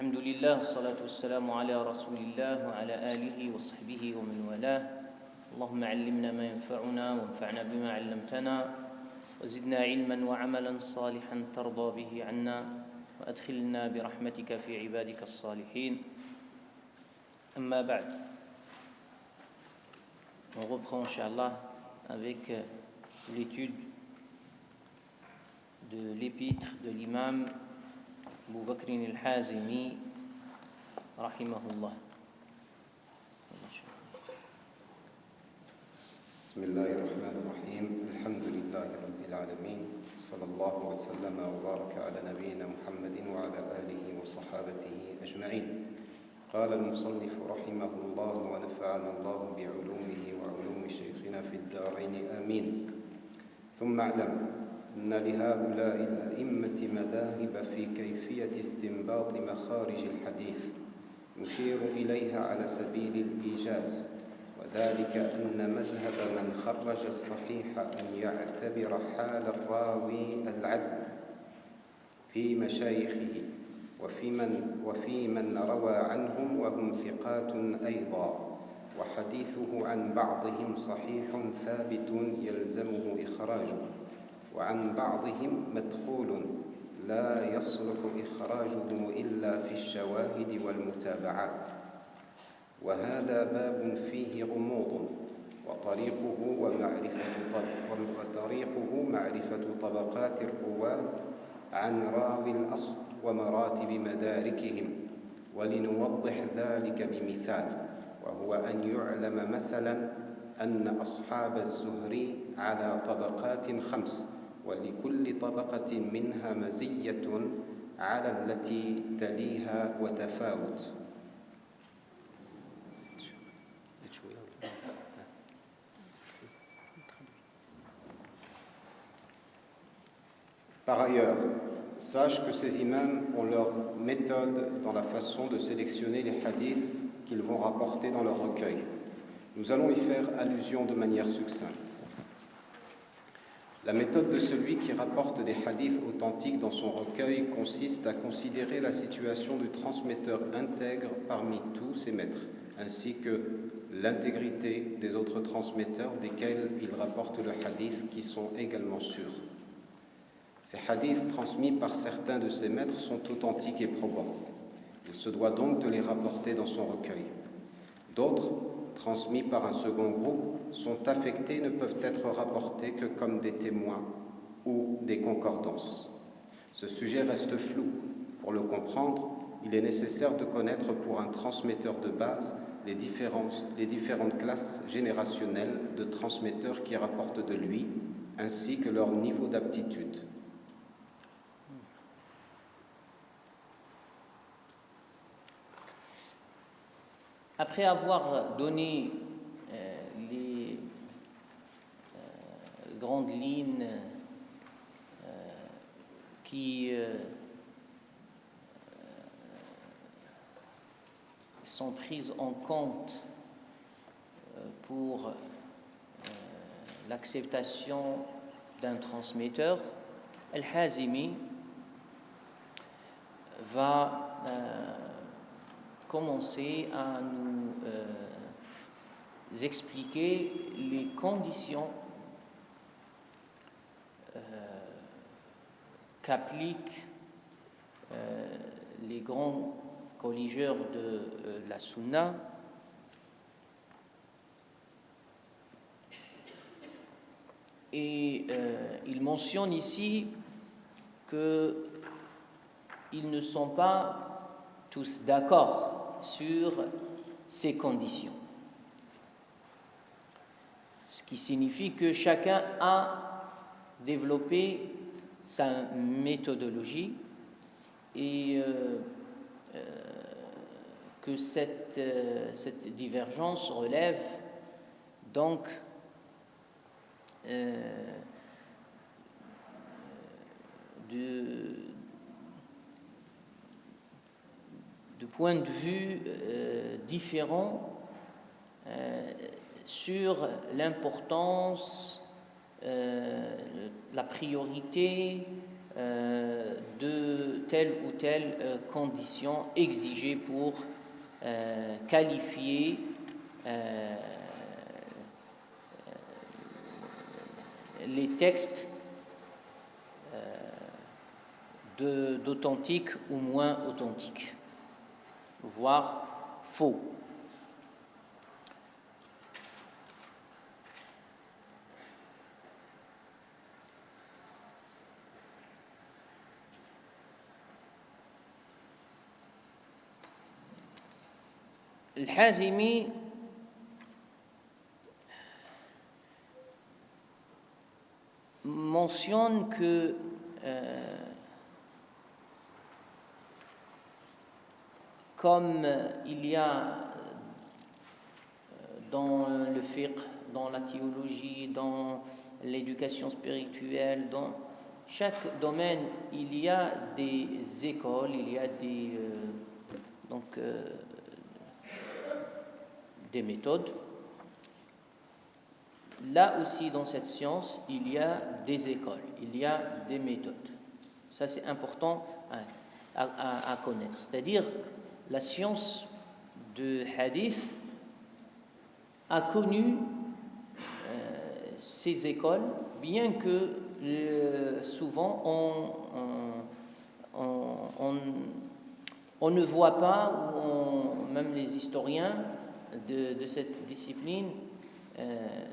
الحمد لله والصلاة والسلام على رسول الله وعلى آله وصحبه ومن والاه. اللهم علمنا ما ينفعنا وانفعنا بما علمتنا وزدنا علما وعملا صالحا ترضى به عنا وأدخلنا برحمتك في عبادك الصالحين. أما بعد. On reprend, Inch'Allah, avec l'étude de l'épître de l'imam Abu Bakr al-Hazimi, rahimahullah. Bismillahir Rahmanir Rahim. Alhamdulillahi Rabbil Alamin. Sallallahu wa sallama wa baraka ala nabiyyina Muhammadin wa ala alihi wa sahabatihi ajma'in. قال المصنف رحمه الله ونفعنا الله بعلومه وعلوم شيخنا في الدارين آمين. ثم اعلم أن لهؤلاء الأئمة مذاهب في كيفية استنباط مخارج الحديث نشير إليها على سبيل الإيجاز، وذلك أن مذهب من خرج الصحيح أن يعتبر حال الراوي العدل في مشايخه وفي من روى عنهم وهم ثقات أيضا، وحديثه عن بعضهم صحيح ثابت يلزمه إخراجه، وعن بعضهم مدخول لا يصلح إخراجه إلا في الشواهد والمتابعات، وهذا باب فيه غموض، وطريقه معرفة طبقات الرواة عن راوي الأصل ومراتب مداركهم. ولنوضح ذلك بمثال، وهو أن يعلم مثلا أن أصحاب الزهري على طبقات 5، ولكل طبقة منها مزية على التي تليها وتفاوت. Par ailleurs, sache que ces imams ont leur méthode dans la façon de sélectionner les hadiths qu'ils vont rapporter dans leur recueil. Nous allons y faire allusion de manière succincte. La méthode de celui qui rapporte des hadiths authentiques dans son recueil consiste à considérer la situation du transmetteur intègre parmi tous ses maîtres, ainsi que l'intégrité des autres transmetteurs desquels il rapporte le hadith qui sont également sûrs. Ces hadiths transmis par certains de ses maîtres sont authentiques et probants. Il se doit donc de les rapporter dans son recueil. D'autres, transmis par un second groupe, sont affectés et ne peuvent être rapportés que comme des témoins ou des concordances. Ce sujet reste flou. Pour le comprendre, il est nécessaire de connaître pour un transmetteur de base les différentes classes générationnelles de transmetteurs qui rapportent de lui, ainsi que leur niveau d'aptitude. Après avoir donné les grandes lignes qui sont prises en compte pour l'acceptation d'un transmetteur, Al-Hazimi va commencer à nous expliquer les conditions qu'appliquent les grands colligeurs de la Sunna et il mentionne ici qu'ils ne sont pas tous d'accord sur ces conditions. Ce qui signifie que chacun a développé sa méthodologie et que cette divergence relève donc de points de vue différents sur l'importance, la priorité de telle ou telle condition exigée pour qualifier les textes d'authentiques ou moins authentiques, voire faux. Al-Hazimi mentionne que comme il y a dans le fiqh, dans la théologie, dans l'éducation spirituelle, dans chaque domaine, il y a des écoles, il y a des méthodes. Là aussi, dans cette science, il y a des écoles, il y a des méthodes. Ça, c'est important à connaître. C'est-à-dire, la science de hadith a connu ces écoles, bien que souvent on ne voit pas, ou même les historiens de cette discipline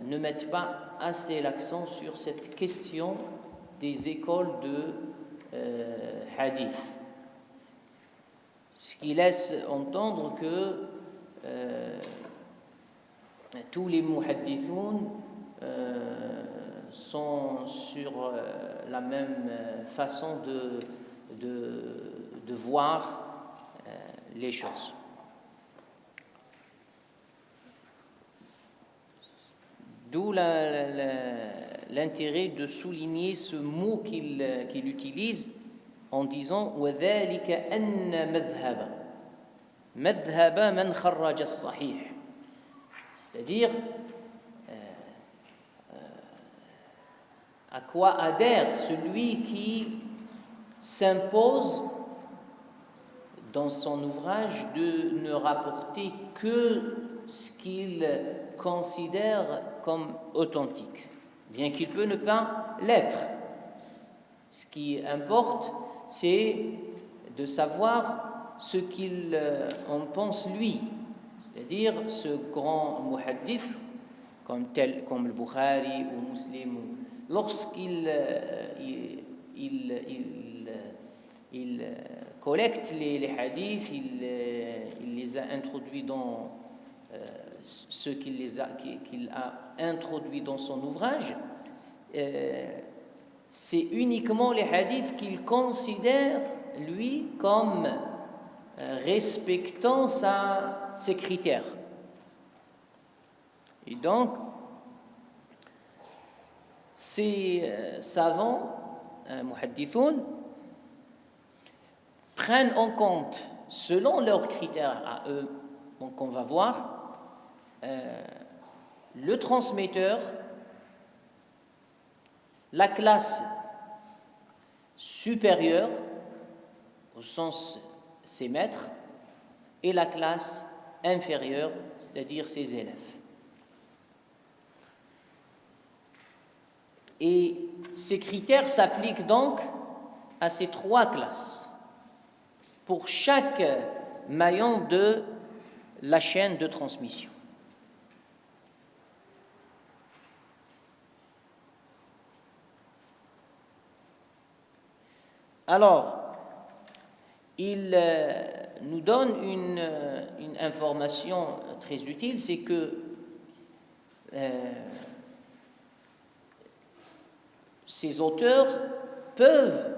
ne mettent pas assez l'accent sur cette question des écoles de hadith. Ce qui laisse entendre que tous les muhaddithoun sont sur la même façon de voir les choses. D'où l'intérêt de souligner ce mot qu'il utilise en disant وَذَلِكَ أَنَّ مَذْهَبَ مَنْ خَرَّجَ الصَّحِيحِ, c'est-à-dire à quoi adhère celui qui s'impose dans son ouvrage de ne rapporter que ce qu'il considère comme authentique, bien qu'il peut ne pas l'être. Ce qui importe, c'est de savoir ce qu'il en pense lui, c'est-à-dire ce grand muhaddith comme le Bukhari ou Muslim, lorsqu'il il collecte les hadiths, il les a introduits dans ce qu'il a introduit dans son ouvrage, c'est uniquement les hadiths qu'il considère, lui, comme respectant ses critères. Et donc, ces savants, muhaddithoun, prennent en compte, selon leurs critères à eux, donc on va voir, le transmetteur, la classe supérieure, au sens ses maîtres, et la classe inférieure, c'est-à-dire ses élèves. Et ces critères s'appliquent donc à ces trois classes, pour chaque maillon de la chaîne de transmission. Alors, il nous donne une information très utile, c'est que ces auteurs peuvent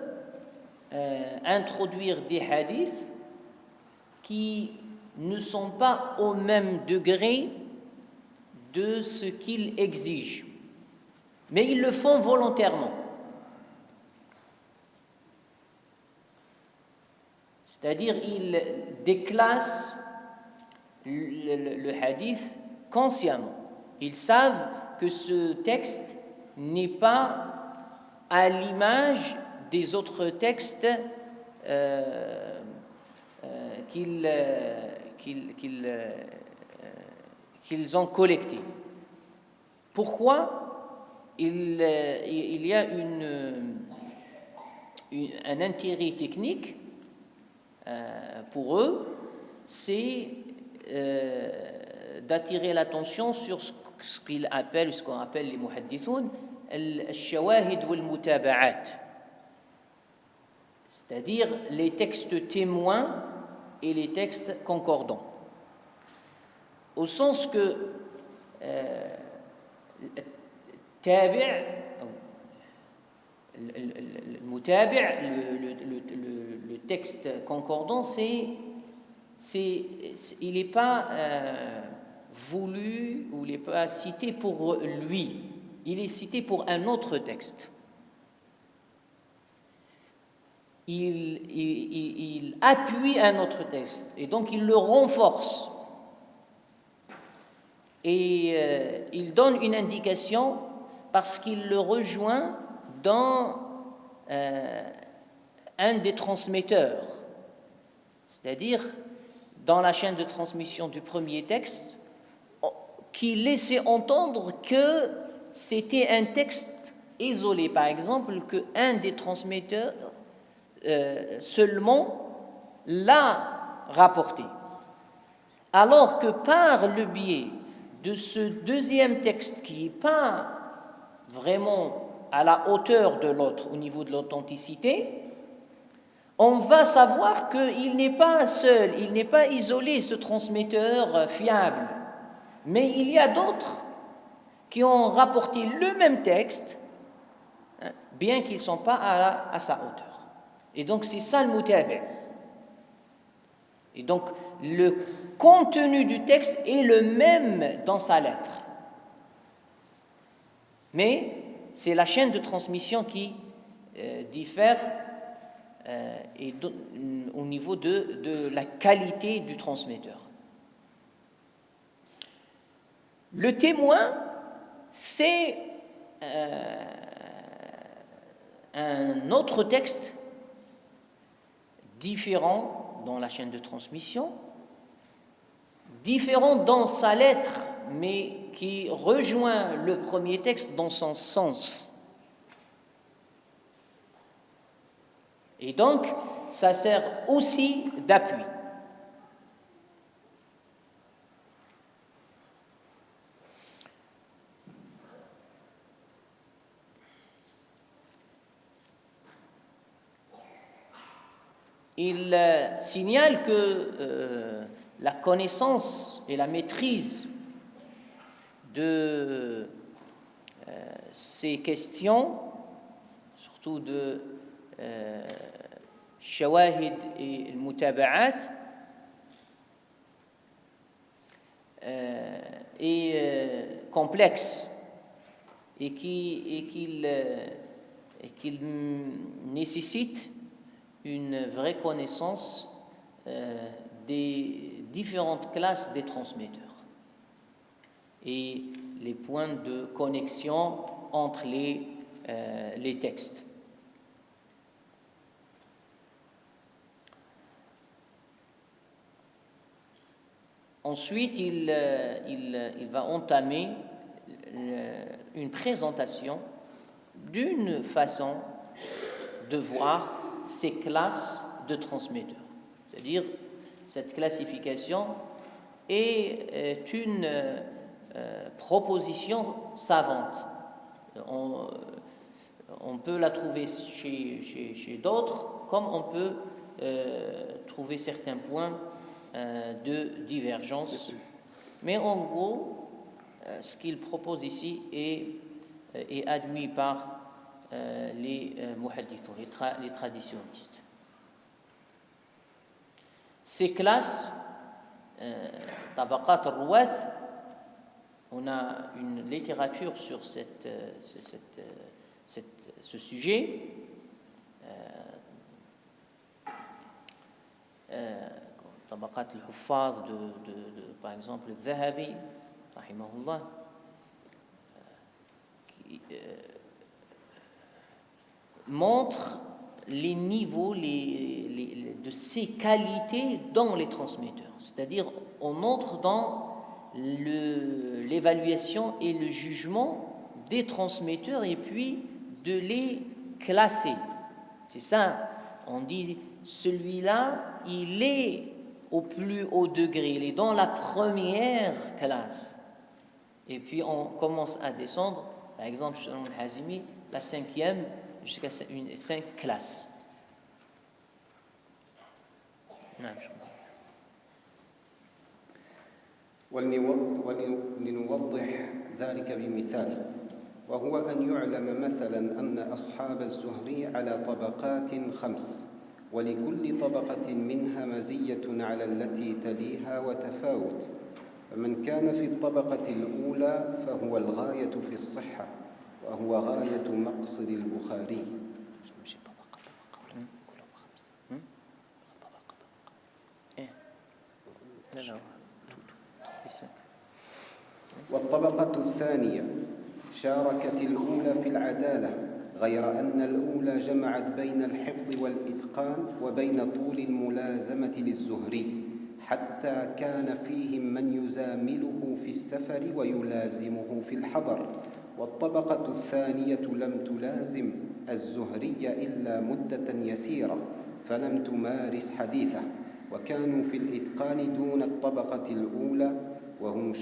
introduire des hadiths qui ne sont pas au même degré de ce qu'ils exigent, mais ils le font volontairement. C'est-à-dire, ils déclassent le hadith consciemment. Ils savent que ce texte n'est pas à l'image des autres textes qu'ils ont collectés. Pourquoi? Il y a un intérêt technique pour eux, c'est d'attirer l'attention sur ce qu'on appelle les muhaddithoun al-shawahid wal-mutaba'at, c'est-à-dire les textes témoins et les textes concordants, au sens que le texte concordant, il n'est pas voulu ou il n'est pas cité pour lui, il est cité pour un autre texte. Il appuie un autre texte et donc il le renforce et il donne une indication parce qu'il le rejoint dans un des transmetteurs, c'est-à-dire dans la chaîne de transmission du premier texte, qui laissait entendre que c'était un texte isolé, par exemple, qu'un des transmetteurs seulement l'a rapporté. Alors que par le biais de ce deuxième texte qui n'est pas vraiment à la hauteur de l'autre au niveau de l'authenticité, on va savoir qu'il n'est pas seul, il n'est pas isolé, ce transmetteur fiable, mais il y a d'autres qui ont rapporté le même texte, bien qu'ils ne sont pas à sa hauteur. Et donc c'est ça le mutabi'. Et donc le contenu du texte est le même dans sa lettre, mais c'est la chaîne de transmission qui diffère au niveau de la qualité du transmetteur. Le témoin, c'est un autre texte différent dans la chaîne de transmission, différent dans sa lettre, mais qui rejoint le premier texte dans son sens. Et donc, ça sert aussi d'appui. Il signale que la connaissance et la maîtrise de ces questions, surtout de shawahid et mutaba'at, est complexe et qu'il nécessite une vraie connaissance des différentes classes des transmetteurs et les points de connexion entre les textes. Ensuite, il va entamer une présentation d'une façon de voir ces classes de transmetteurs. C'est-à-dire, cette classification est une proposition savante. On peut la trouver chez d'autres, comme on peut trouver certains points de divergence. Mais en gros, ce qu'il propose ici est admis par les muhaddithun, les traditionnistes. Ces classes, tabaqat al-ruwat, on a une littérature sur ce sujet. Tabaqat al-huffaz par exemple, al-Dhahabi, rahimahullah, qui montre les niveaux de ces qualités dans les transmetteurs. C'est-à-dire, on entre dans l'évaluation et le jugement des transmetteurs et puis de les classer. C'est ça, on dit, celui-là, il est au plus haut degré, il est dans la première classe. Et puis on commence à descendre, par exemple, selon le Hazimi, la 5e jusqu'à 5 classes. ولنوضح ذلك بمثال، وهو أن يعلم مثلا أن أصحاب الزهري على طبقات 5، ولكل طبقة منها مزية على التي تليها وتفاوت، فمن كان في الطبقة الأولى فهو الغاية في الصحة، وهو غاية مقصد البخاري. والطبقة الثانية شاركت الأولى في العدالة، غير أن الأولى جمعت بين الحفظ والإتقان وبين طول الملازمة للزهري، حتى كان فيهم من يزامله في السفر ويلازمه في الحضر. والطبقة الثانية لم تلازم الزهري إلا مدة يسيرة، فلم تمارس حديثه، وكانوا في الإتقان دون الطبقة الأولى، وهم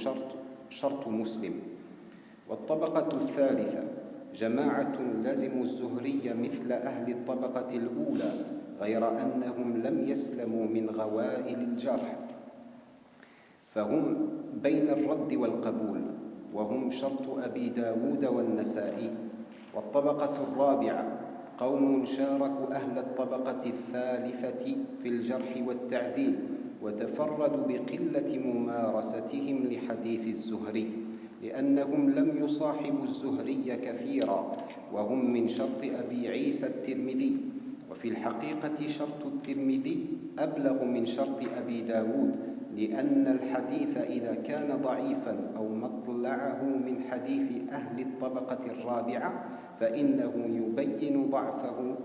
شرط مسلم. والطبقة الثالثة جماعة لزموا الزهري مثل أهل الطبقة الأولى، غير أنهم لم يسلموا من غوائل الجرح، فهم بين الرد والقبول، وهم شرط أبي داود والنسائي. والطبقة الرابعة قوم شاركوا أهل الطبقة الثالثة في الجرح والتعديل، وتفردوا بقلة ممارستهم لحديث الزهري، لأنهم لم يصاحبوا الزهري كثيرا، وهم من شرط أبي عيسى الترمذي. وفي الحقيقة شرط الترمذي أبلغ من شرط أبي داود، لأن الحديث إذا كان ضعيفا أو مطلعه من حديث أهل الطبقة الرابعة فإنه يبين ضعفه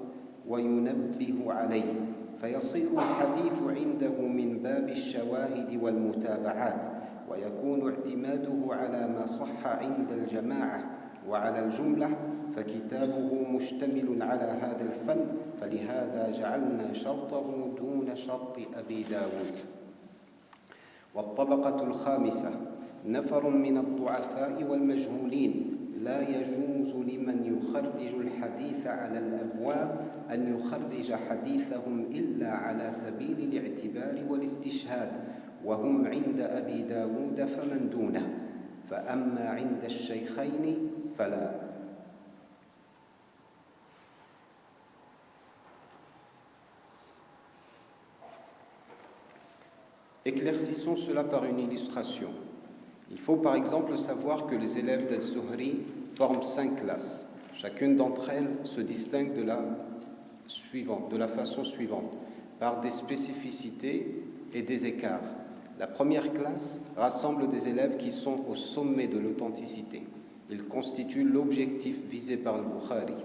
وينبه عليه، فيصير الحديث عنده من باب الشواهد والمتابعات، ويكون اعتماده على ما صح عند الجماعة. وعلى الجملة فكتابه مشتمل على هذا الفن، فلهذا جعلنا شرطه دون شرط أبي داود. والطبقة الخامسة نفر من الضعفاء والمجهولين، لا يجوز لمن يخرج الحديث على الأبواب أن يخرج حديثهم إلا على سبيل الاعتبار والاستشهاد، وهم عند أبي داود فمن دونه، فأما عند الشيخين فلا. Éclaircissons cela par une illustration. Il faut par exemple savoir que les élèves d'Az-Zuhri forment 5 classes. Chacune d'entre elles se distingue de la façon suivante, par des spécificités et des écarts. La première classe rassemble des élèves qui sont au sommet de l'authenticité. Ils constituent l'objectif visé par le Bukhari.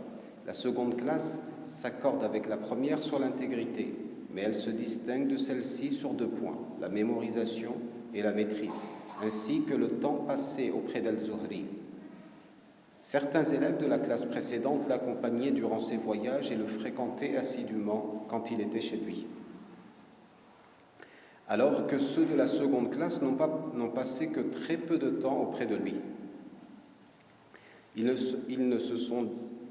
La seconde classe s'accorde avec la première sur l'intégrité, mais elle se distingue de celle-ci sur 2 points, la mémorisation et la maîtrise, ainsi que le temps passé auprès d'Al-Zuhri. Certains élèves de la classe précédente l'accompagnaient durant ses voyages et le fréquentaient assidûment quand il était chez lui, alors que ceux de la seconde classe n'ont passé que très peu de temps auprès de lui. Ils ne se sont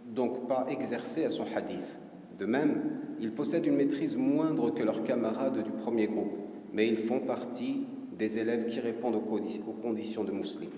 donc pas exercés à son hadith. De même, ils possèdent une maîtrise moindre que leurs camarades du premier groupe, mais ils font partie des élèves qui répondent aux conditions de musulmans.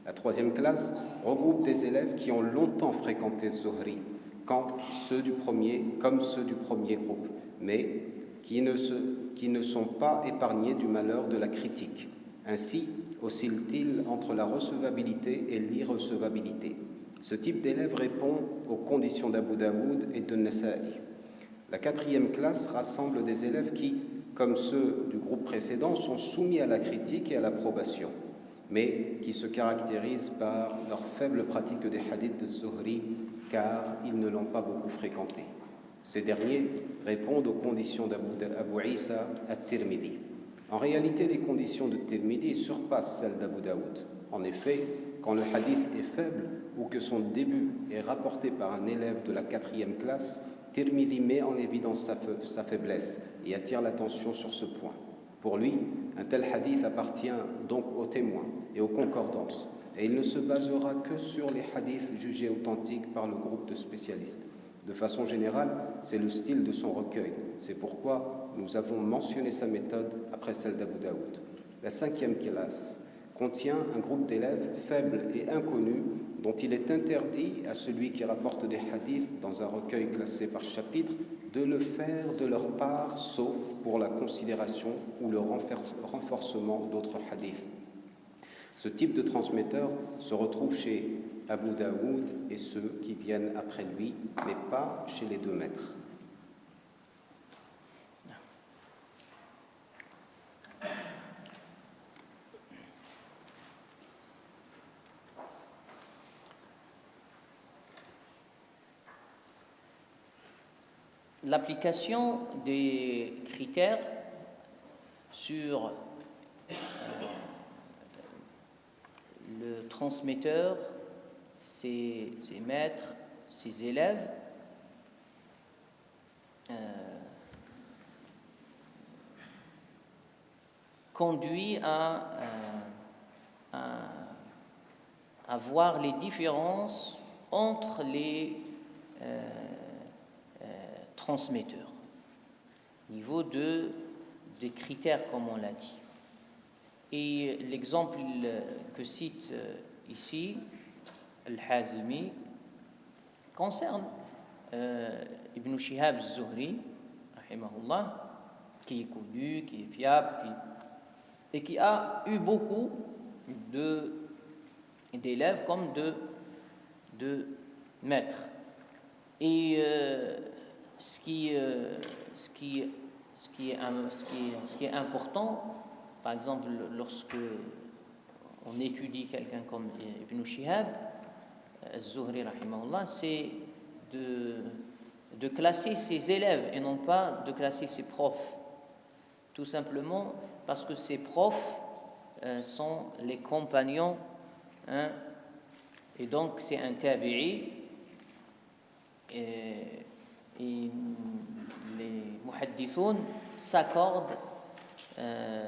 La troisième classe regroupe des élèves qui ont longtemps fréquenté Zuhri, comme ceux du premier groupe, mais qui ne sont pas épargnés du malheur de la critique. Ainsi oscille-t-il entre la recevabilité et l'irrecevabilité. Ce type d'élève répond aux conditions d'Abu Daoud et de Nasa'i. La quatrième classe rassemble des élèves qui, comme ceux du groupe précédent, sont soumis à la critique et à l'approbation, mais qui se caractérisent par leur faible pratique des hadiths de Zuhri, car ils ne l'ont pas beaucoup fréquenté. Ces derniers répondent aux conditions d'Abu Isa at-Tirmidhi. En réalité, les conditions de Tirmidhi surpassent celles d'Abu Daoud. En effet, quand le hadith est faible ou que son début est rapporté par un élève de la 4e classe, Tirmidhi met en évidence sa faiblesse et attire l'attention sur ce point. Pour lui, un tel hadith appartient donc aux témoins et aux concordances, et il ne se basera que sur les hadiths jugés authentiques par le groupe de spécialistes. De façon générale, c'est le style de son recueil. C'est pourquoi nous avons mentionné sa méthode après celle d'Abu Daoud. La 5e classe contient un groupe d'élèves faibles et inconnus dont il est interdit à celui qui rapporte des hadiths dans un recueil classé par chapitre de le faire de leur part, sauf pour la considération ou le renforcement d'autres hadiths. Ce type de transmetteur se retrouve chez Abu Daoud et ceux qui viennent après lui, mais pas chez les 2 maîtres. L'application des critères sur le transmetteur, ses maîtres, ses élèves, conduit à voir les différences entre les transmetteurs, au niveau des critères, comme on l'a dit. Et l'exemple que cite ici Al-Hazimi concerne Ibn Shihab az-Zuhri, rahimahullah, qui est connu, qui est fiable, et qui a eu beaucoup d'élèves comme de maîtres. Et ce qui est important, par exemple, lorsque on étudie quelqu'un comme Ibn Shihab az-Zuhri, rahimahullah, c'est de classer ses élèves et non pas de classer ses profs. Tout simplement parce que ses profs sont les compagnons, et donc c'est un tabi'i, et les muhaddithoun s'accordent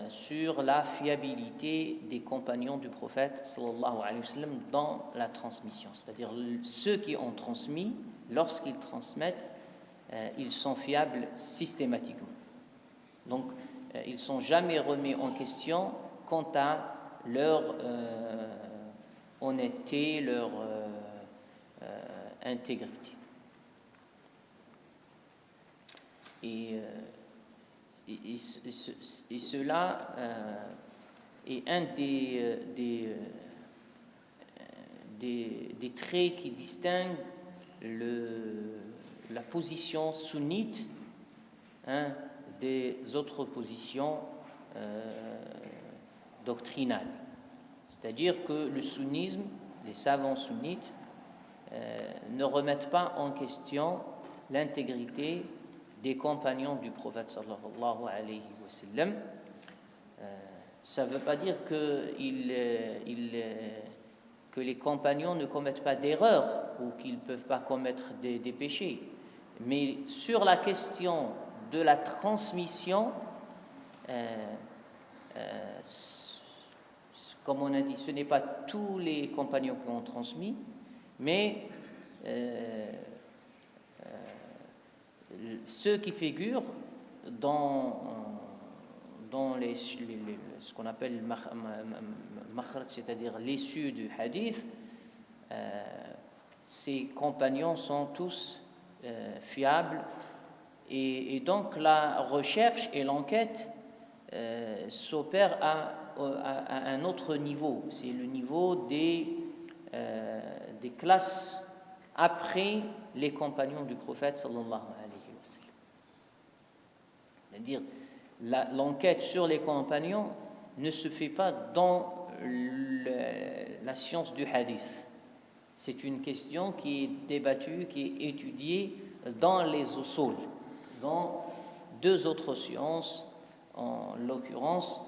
sur la fiabilité des compagnons du prophète sallallahu alayhi wa sallam dans la transmission. C'est-à-dire ceux qui ont transmis, lorsqu'ils transmettent, ils sont fiables systématiquement. Donc, ils ne sont jamais remis en question quant à leur honnêteté, leur intégrité. Et cela est un des traits qui distinguent la position sunnite des autres positions doctrinales. C'est-à-dire que le sunnisme, les savants sunnites, ne remettent pas en question l'intégrité des compagnons du prophète sallallahu alayhi wa sallam. Ça ne veut pas dire que les compagnons ne commettent pas d'erreurs ou qu'ils ne peuvent pas commettre des péchés. Mais sur la question de la transmission, comme on a dit, ce n'est pas tous les compagnons qui ont transmis, mais ceux qui figurent dans ce qu'on appelle makhraj, c'est-à-dire l'issue du hadith, ces compagnons sont tous fiables, et donc la recherche et l'enquête s'opèrent à un autre niveau. C'est le niveau des classes après les compagnons du prophète sallallahu alayhi wa sallam. C'est-à-dire l'enquête sur les compagnons ne se fait pas dans la science du hadith. C'est une question qui est débattue, qui est étudiée dans les usul, dans deux autres sciences, en l'occurrence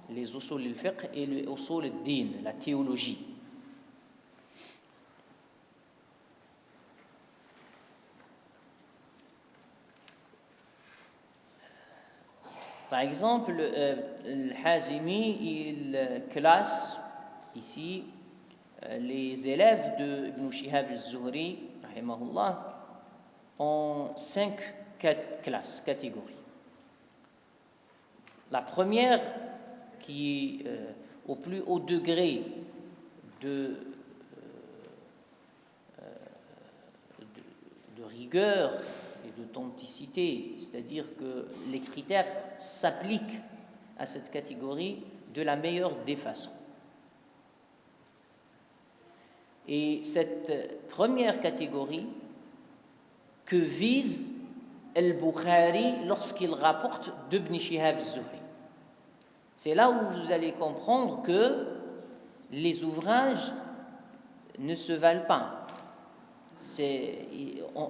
les usul al-fiqh et les usul al-din, la théologie. Par exemple, Al-Hazimi, il classe ici les élèves de Ibn Shihab al-Zuhri, rahimahullah, en 5 catégories. La première, qui est au plus haut degré de rigueur et d'authenticité, c'est-à-dire que les critères s'appliquent à cette catégorie de la meilleure des façons. Et cette première catégorie que vise Al-Bukhari lorsqu'il rapporte d'Ibn Shihab az-Zuhri, c'est là où vous allez comprendre que les ouvrages ne se valent pas.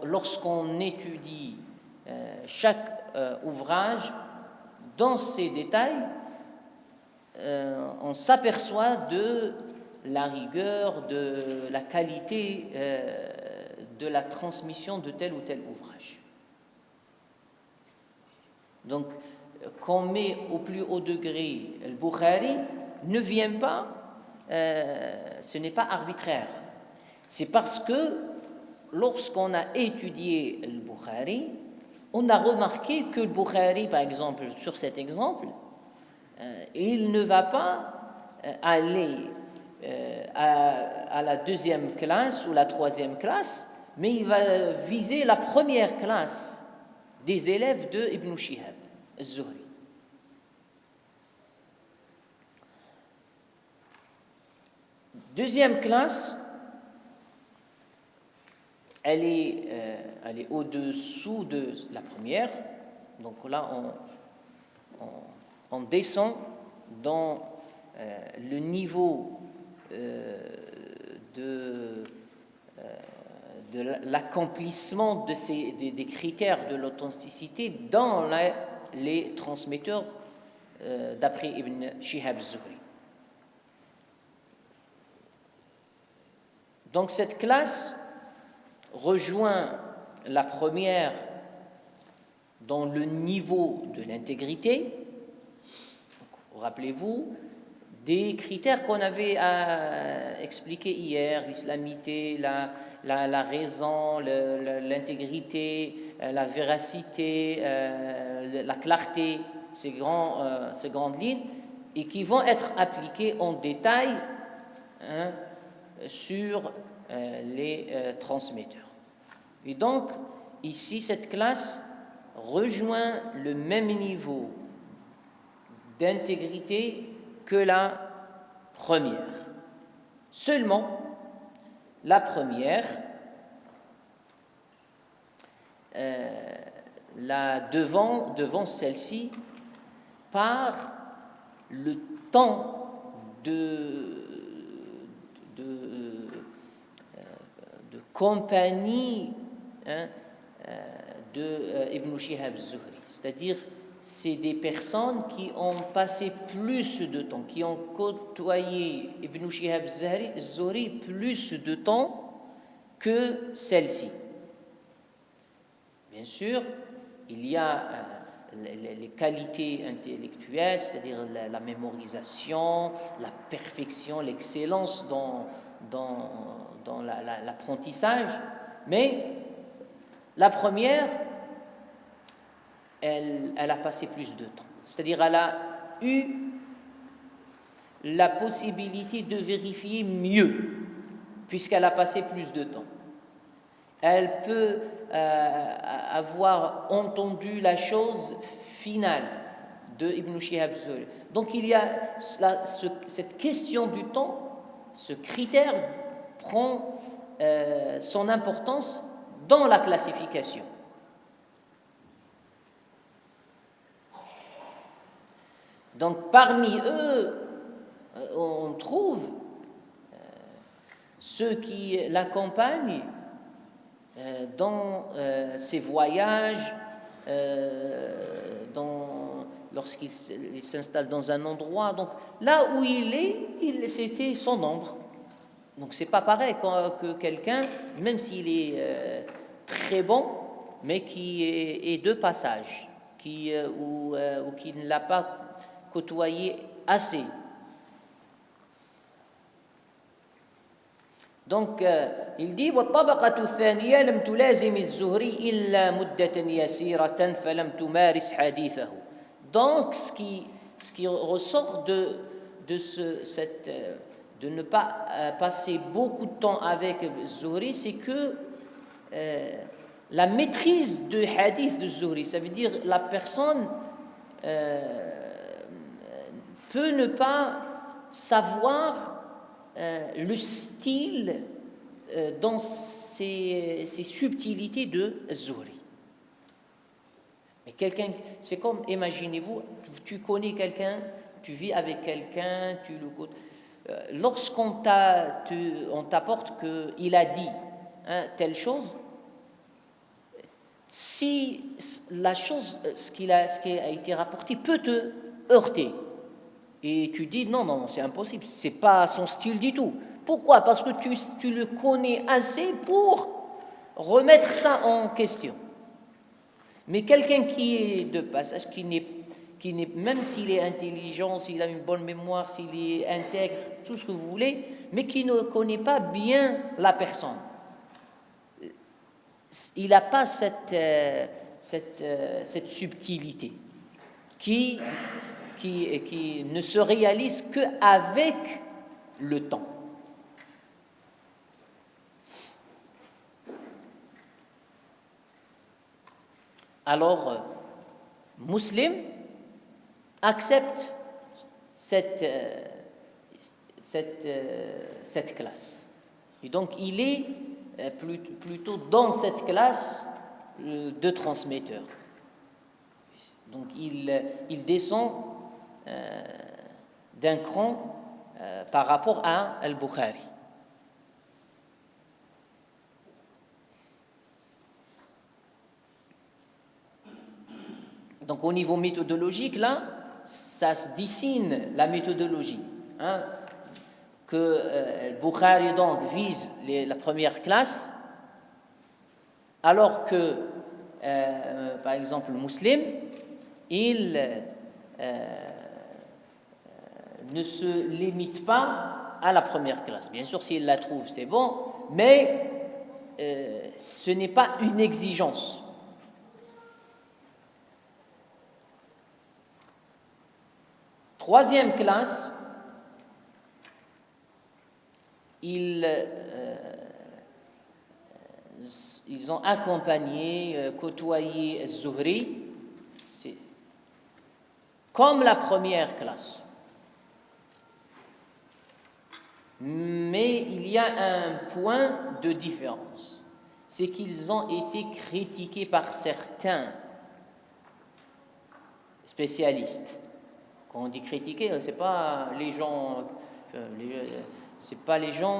Lorsqu'on étudie chaque ouvrage dans ses détails, on s'aperçoit de la rigueur, de la qualité de la transmission de tel ou tel ouvrage. Donc, qu'on met au plus haut degré le Bukhari ne vient pas, ce n'est pas arbitraire. C'est parce que lorsqu'on a étudié le Bukhari, on a remarqué que le Bukhari, par exemple, sur cet exemple, il ne va pas aller à la deuxième classe ou la troisième classe, mais il va viser la première classe des élèves de Ibn Shihab az-Zuhri. Deuxième classe, elle est au-dessous de la première. Donc là, on descend dans le niveau de l'accomplissement des critères de l'authenticité dans les transmetteurs d'après Ibn Shihab az-Zuhri. Donc cette classe rejoint la première dans le niveau de l'intégrité. Rappelez-vous des critères qu'on avait expliqués hier: l'islamité, la raison, l'intégrité, la véracité, la clarté, ces grandes lignes, et qui vont être appliquées en détail sur les transmetteurs. Et donc, ici, cette classe rejoint le même niveau d'intégrité que la première. Seulement, la première, devant celle-ci, par le temps de compagnie de Ibn Shihab az-Zuhri. C'est-à-dire, c'est des personnes qui ont passé plus de temps, qui ont côtoyé Ibn Shihab az-Zuhri plus de temps que celle-ci. Bien sûr, il y a les qualités intellectuelles, c'est-à-dire la mémorisation, la perfection, l'excellence dans l'apprentissage, mais la première, elle a passé plus de temps. C'est-à-dire, elle a eu la possibilité de vérifier mieux, puisqu'elle a passé plus de temps. Elle peut avoir entendu la chose finale de Ibn Shihab az-Zuhri. Donc, il y a cette question du temps, ce critère prend son importance dans la classification. Donc, parmi eux, on trouve ceux qui l'accompagnent dans ses voyages, lorsqu'il s'installe dans un endroit. Donc là où il est, c'était son ombre. Donc c'est pas pareil que quelqu'un, même s'il est très bon, mais qui est de passage, ou qui ne l'a pas côtoyé assez. Donc il dit والطبقة الثانية لم تلازم الزهري إلا مدة يسيرة فلم تمارس حديثه. Donc ce qui ressort de ne pas passer beaucoup de temps avec Zuhri, c'est que la maîtrise du hadith de Zuhri, ça veut dire la personne peut ne pas savoir le style dans ses subtilités de Zuhri. Mais quelqu'un, c'est comme, imaginez-vous, tu connais quelqu'un, tu vis avec quelqu'un, lorsqu'on t'apporte qu'il a dit telle chose, si la chose, ce qui a été rapporté peut te heurter, et tu dis non, c'est impossible, c'est pas son style du tout. Pourquoi? Parce que tu le connais assez pour remettre ça en question. Mais quelqu'un qui est de passage, qui n'est même s'il est intelligent, s'il a une bonne mémoire, s'il est intègre, tout ce que vous voulez, mais qui ne connaît pas bien la personne, il n'a pas cette subtilité qui ne se réalise qu'avec le temps. Alors, Muslim accepte cette classe. Et donc, il est plutôt dans cette classe de transmetteurs. Donc, il descend d'un cran par rapport à Al-Bukhari. Donc au niveau méthodologique, là, ça se dessine la méthodologie. Que Bukhari donc vise la première classe, alors que, par exemple, le Muslim, il ne se limite pas à la première classe. Bien sûr, s'il la trouve, c'est bon, mais ce n'est pas une exigence. Troisième classe, ils ont accompagné, côtoyé Zuhri, c'est comme la première classe. Mais il y a un point de différence, c'est qu'ils ont été critiqués par certains spécialistes. Quand on dit critiquer, c'est pas les gens,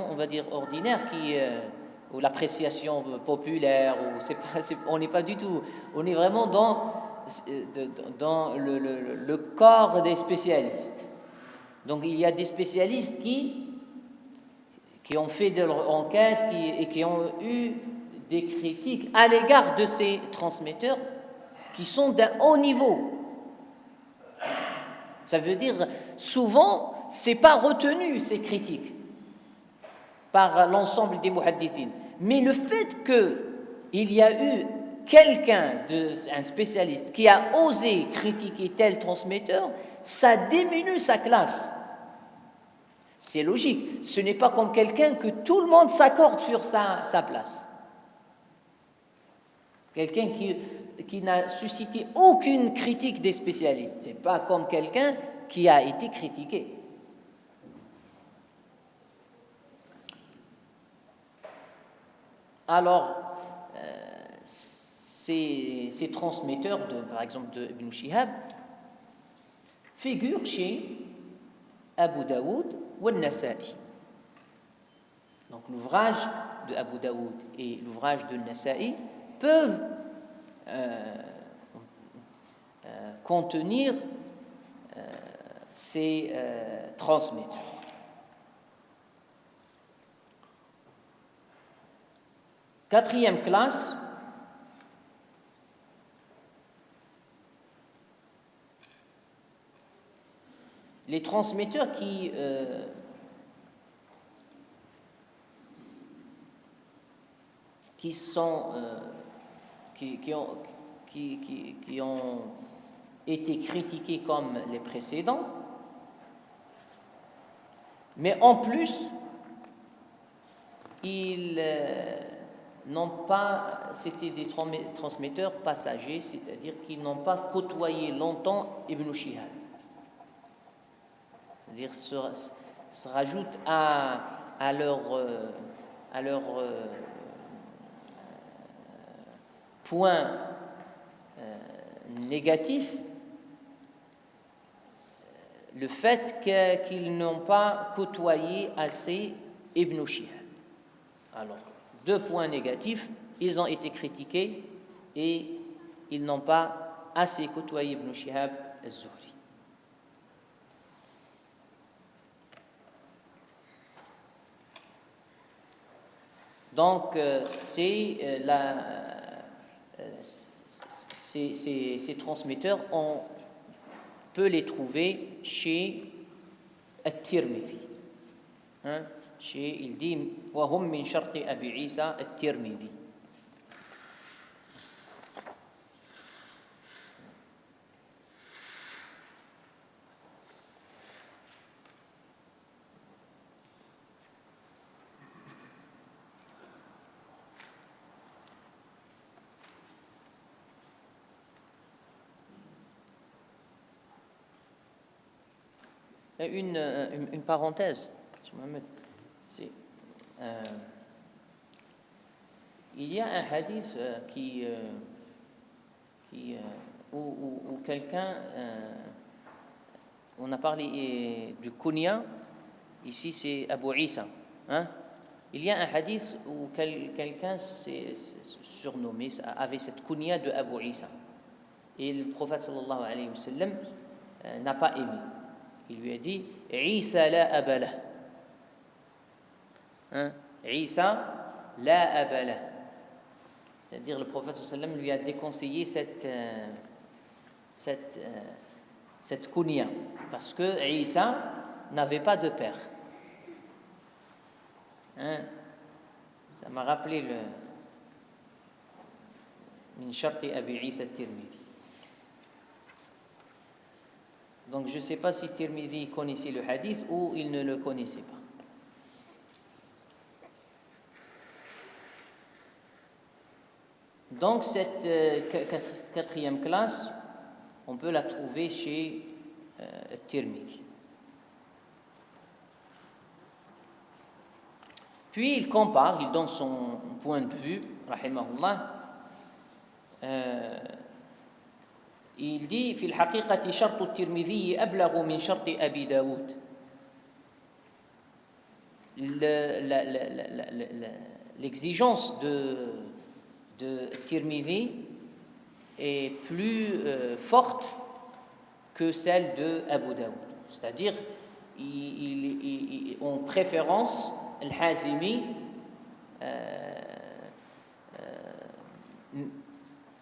on va dire ordinaires ou l'appréciation populaire, on n'est pas du tout. On est vraiment dans le corps des spécialistes. Donc il y a des spécialistes qui ont fait de leur enquête et qui ont eu des critiques à l'égard de ces transmetteurs qui sont d'un haut niveau. Ça veut dire, souvent, c'est pas retenu, ces critiques, par l'ensemble des muhaddithines. Mais le fait qu'il y a eu un spécialiste, qui a osé critiquer tel transmetteur, ça diminue sa classe. C'est logique. Ce n'est pas comme quelqu'un que tout le monde s'accorde sur sa place. Quelqu'un qui n'a suscité aucune critique des spécialistes. Ce n'est pas comme quelqu'un qui a été critiqué. Alors, ces transmetteurs, par exemple de Ibn Shihab, figurent chez Abu Daoud ou Al-Nasa'i. Donc l'ouvrage de Abu Daoud et l'ouvrage de Nasa'i peuvent contenir ces transmetteurs. Quatrième classe, les transmetteurs qui ont été critiqués comme les précédents, mais en plus, ils n'ont pas, c'était des transmetteurs passagers, c'est-à-dire qu'ils n'ont pas côtoyé longtemps Ibn Shihab. C'est-à-dire se rajoute à leur point négatif le fait qu'ils n'ont pas côtoyé assez Ibn Shihab. Alors, 2 points négatifs, ils ont été critiqués et ils n'ont pas assez côtoyé Ibn Shihab az-Zuhri. Donc, ces transmetteurs, on peut les trouver chez At-Tirmidhi. Il dit وهم من شرط أبي عيسى الترمذي. Une parenthèse, Mohamed. Il y a un hadith où quelqu'un, on a parlé du kunya, ici c'est Abu Isa. Il y a un hadith où quelqu'un s'est surnommé, avait cette kunya de Abu Isa. Et le prophète sallallahu alayhi wa sallam n'a pas aimé. Il lui a dit Isa la abalah. Isa la abalah. C'est-à-dire le prophète sallallahu alayhi wa sallam lui a déconseillé cette kunya parce que Isa n'avait pas de père. Ça m'a rappelé le min sharti Abi Isa Tirmidhi. Donc je ne sais pas si Tirmidhi connaissait le hadith ou il ne le connaissait pas. Donc cette quatrième classe, on peut la trouver chez Tirmidhi. Puis il compare, il donne son point de vue, rahimahullah. Il dit في الحقيقة شرط الترمذي أبلغ من شرط أبي داود. L'exigence de Tirmidhi est plus forte que celle de Abu Daoud. C'est-à-dire, en préférence, Al-Hazimi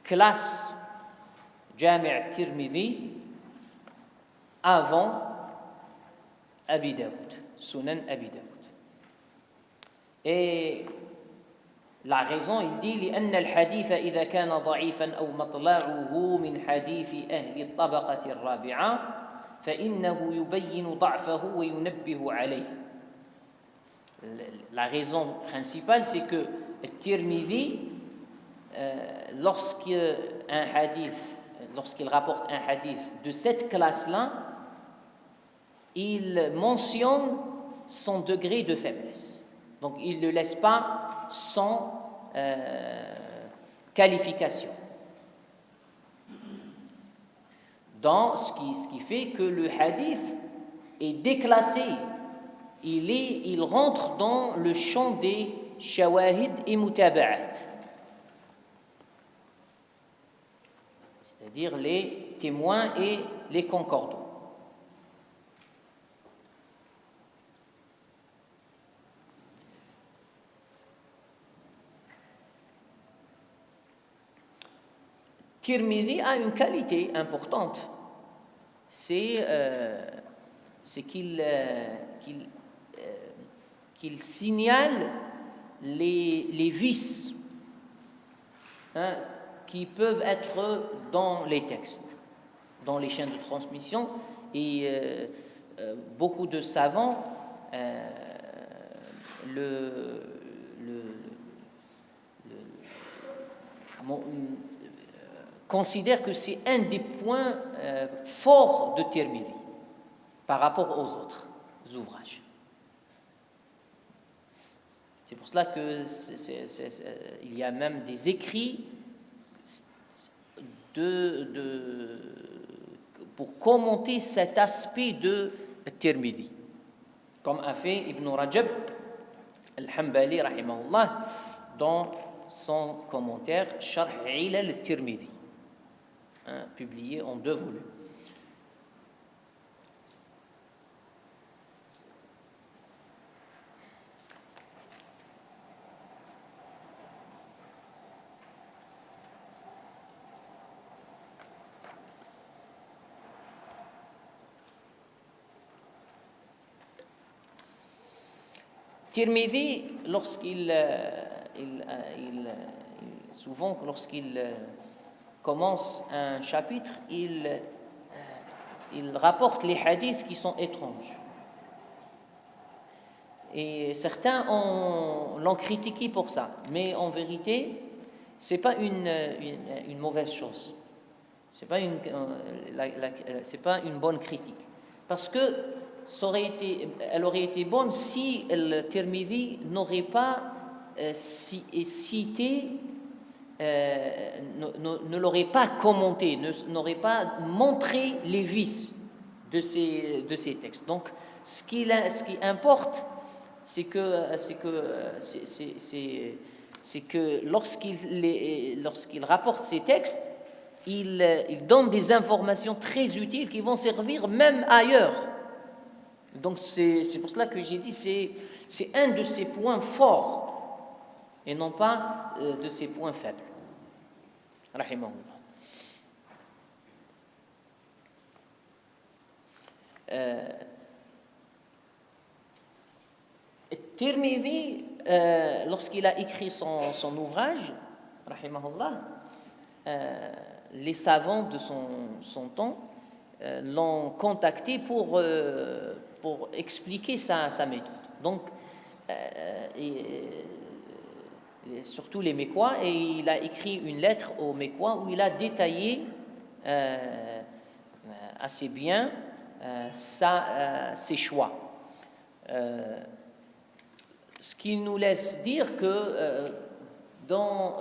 classe Jami' Tirmidhi avant Abi Daoud, Sunan Abi Daoud. Et la raison, il dit لأن الحديث إذا كان ضعيفا أو مطلعه من حديث أهل الطبقة الرابعة فإنه يبين ضعفه وينبه عليه. La raison principale, c'est que Tirmidhi, lorsqu'il rapporte un hadith de cette classe-là, il mentionne son degré de faiblesse. Donc, il ne le laisse pas sans qualification. Ce qui fait que le hadith est déclassé il rentre dans le champ des shawahid et mutaba'at, c'est-à-dire les témoins et les concordants. Tirmidhi a une qualité importante, c'est qu'il signale les vices qui peuvent être dans les textes, dans les chaînes de transmission, et beaucoup de savants considère que c'est un des points forts de Tirmidhi par rapport aux autres ouvrages. C'est pour cela que il y a même des écrits pour commenter cet aspect de Tirmidhi, comme a fait Ibn Rajab al-Hanbali rahimahullah dans son commentaire Sharh Ilal al-Tirmidhi, publié en 2 volumes. Tirmidhi, souvent lorsqu'il commence un chapitre, il rapporte les hadiths qui sont étranges. Et certains l'ont critiqué pour ça, mais en vérité, c'est pas une mauvaise chose. C'est pas une bonne critique, parce que elle aurait été bonne si le Tirmidhi n'aurait pas cité, ne l'aurait pas commenté, n'aurait pas montré les vices de ces textes. Donc, ce qui importe, c'est que lorsqu'il rapporte ces textes, il donne des informations très utiles qui vont servir même ailleurs. Donc c'est pour cela que j'ai dit c'est un de ses points forts et non pas de ses points faibles. Rahimahullah. Tirmidhi, lorsqu'il a écrit son ouvrage, rahimahullah, les savants de son temps l'ont contacté pour expliquer sa méthode. Donc, surtout les Mécois, et il a écrit une lettre aux Mécois où il a détaillé assez bien ses choix. Ce qui nous laisse dire que dans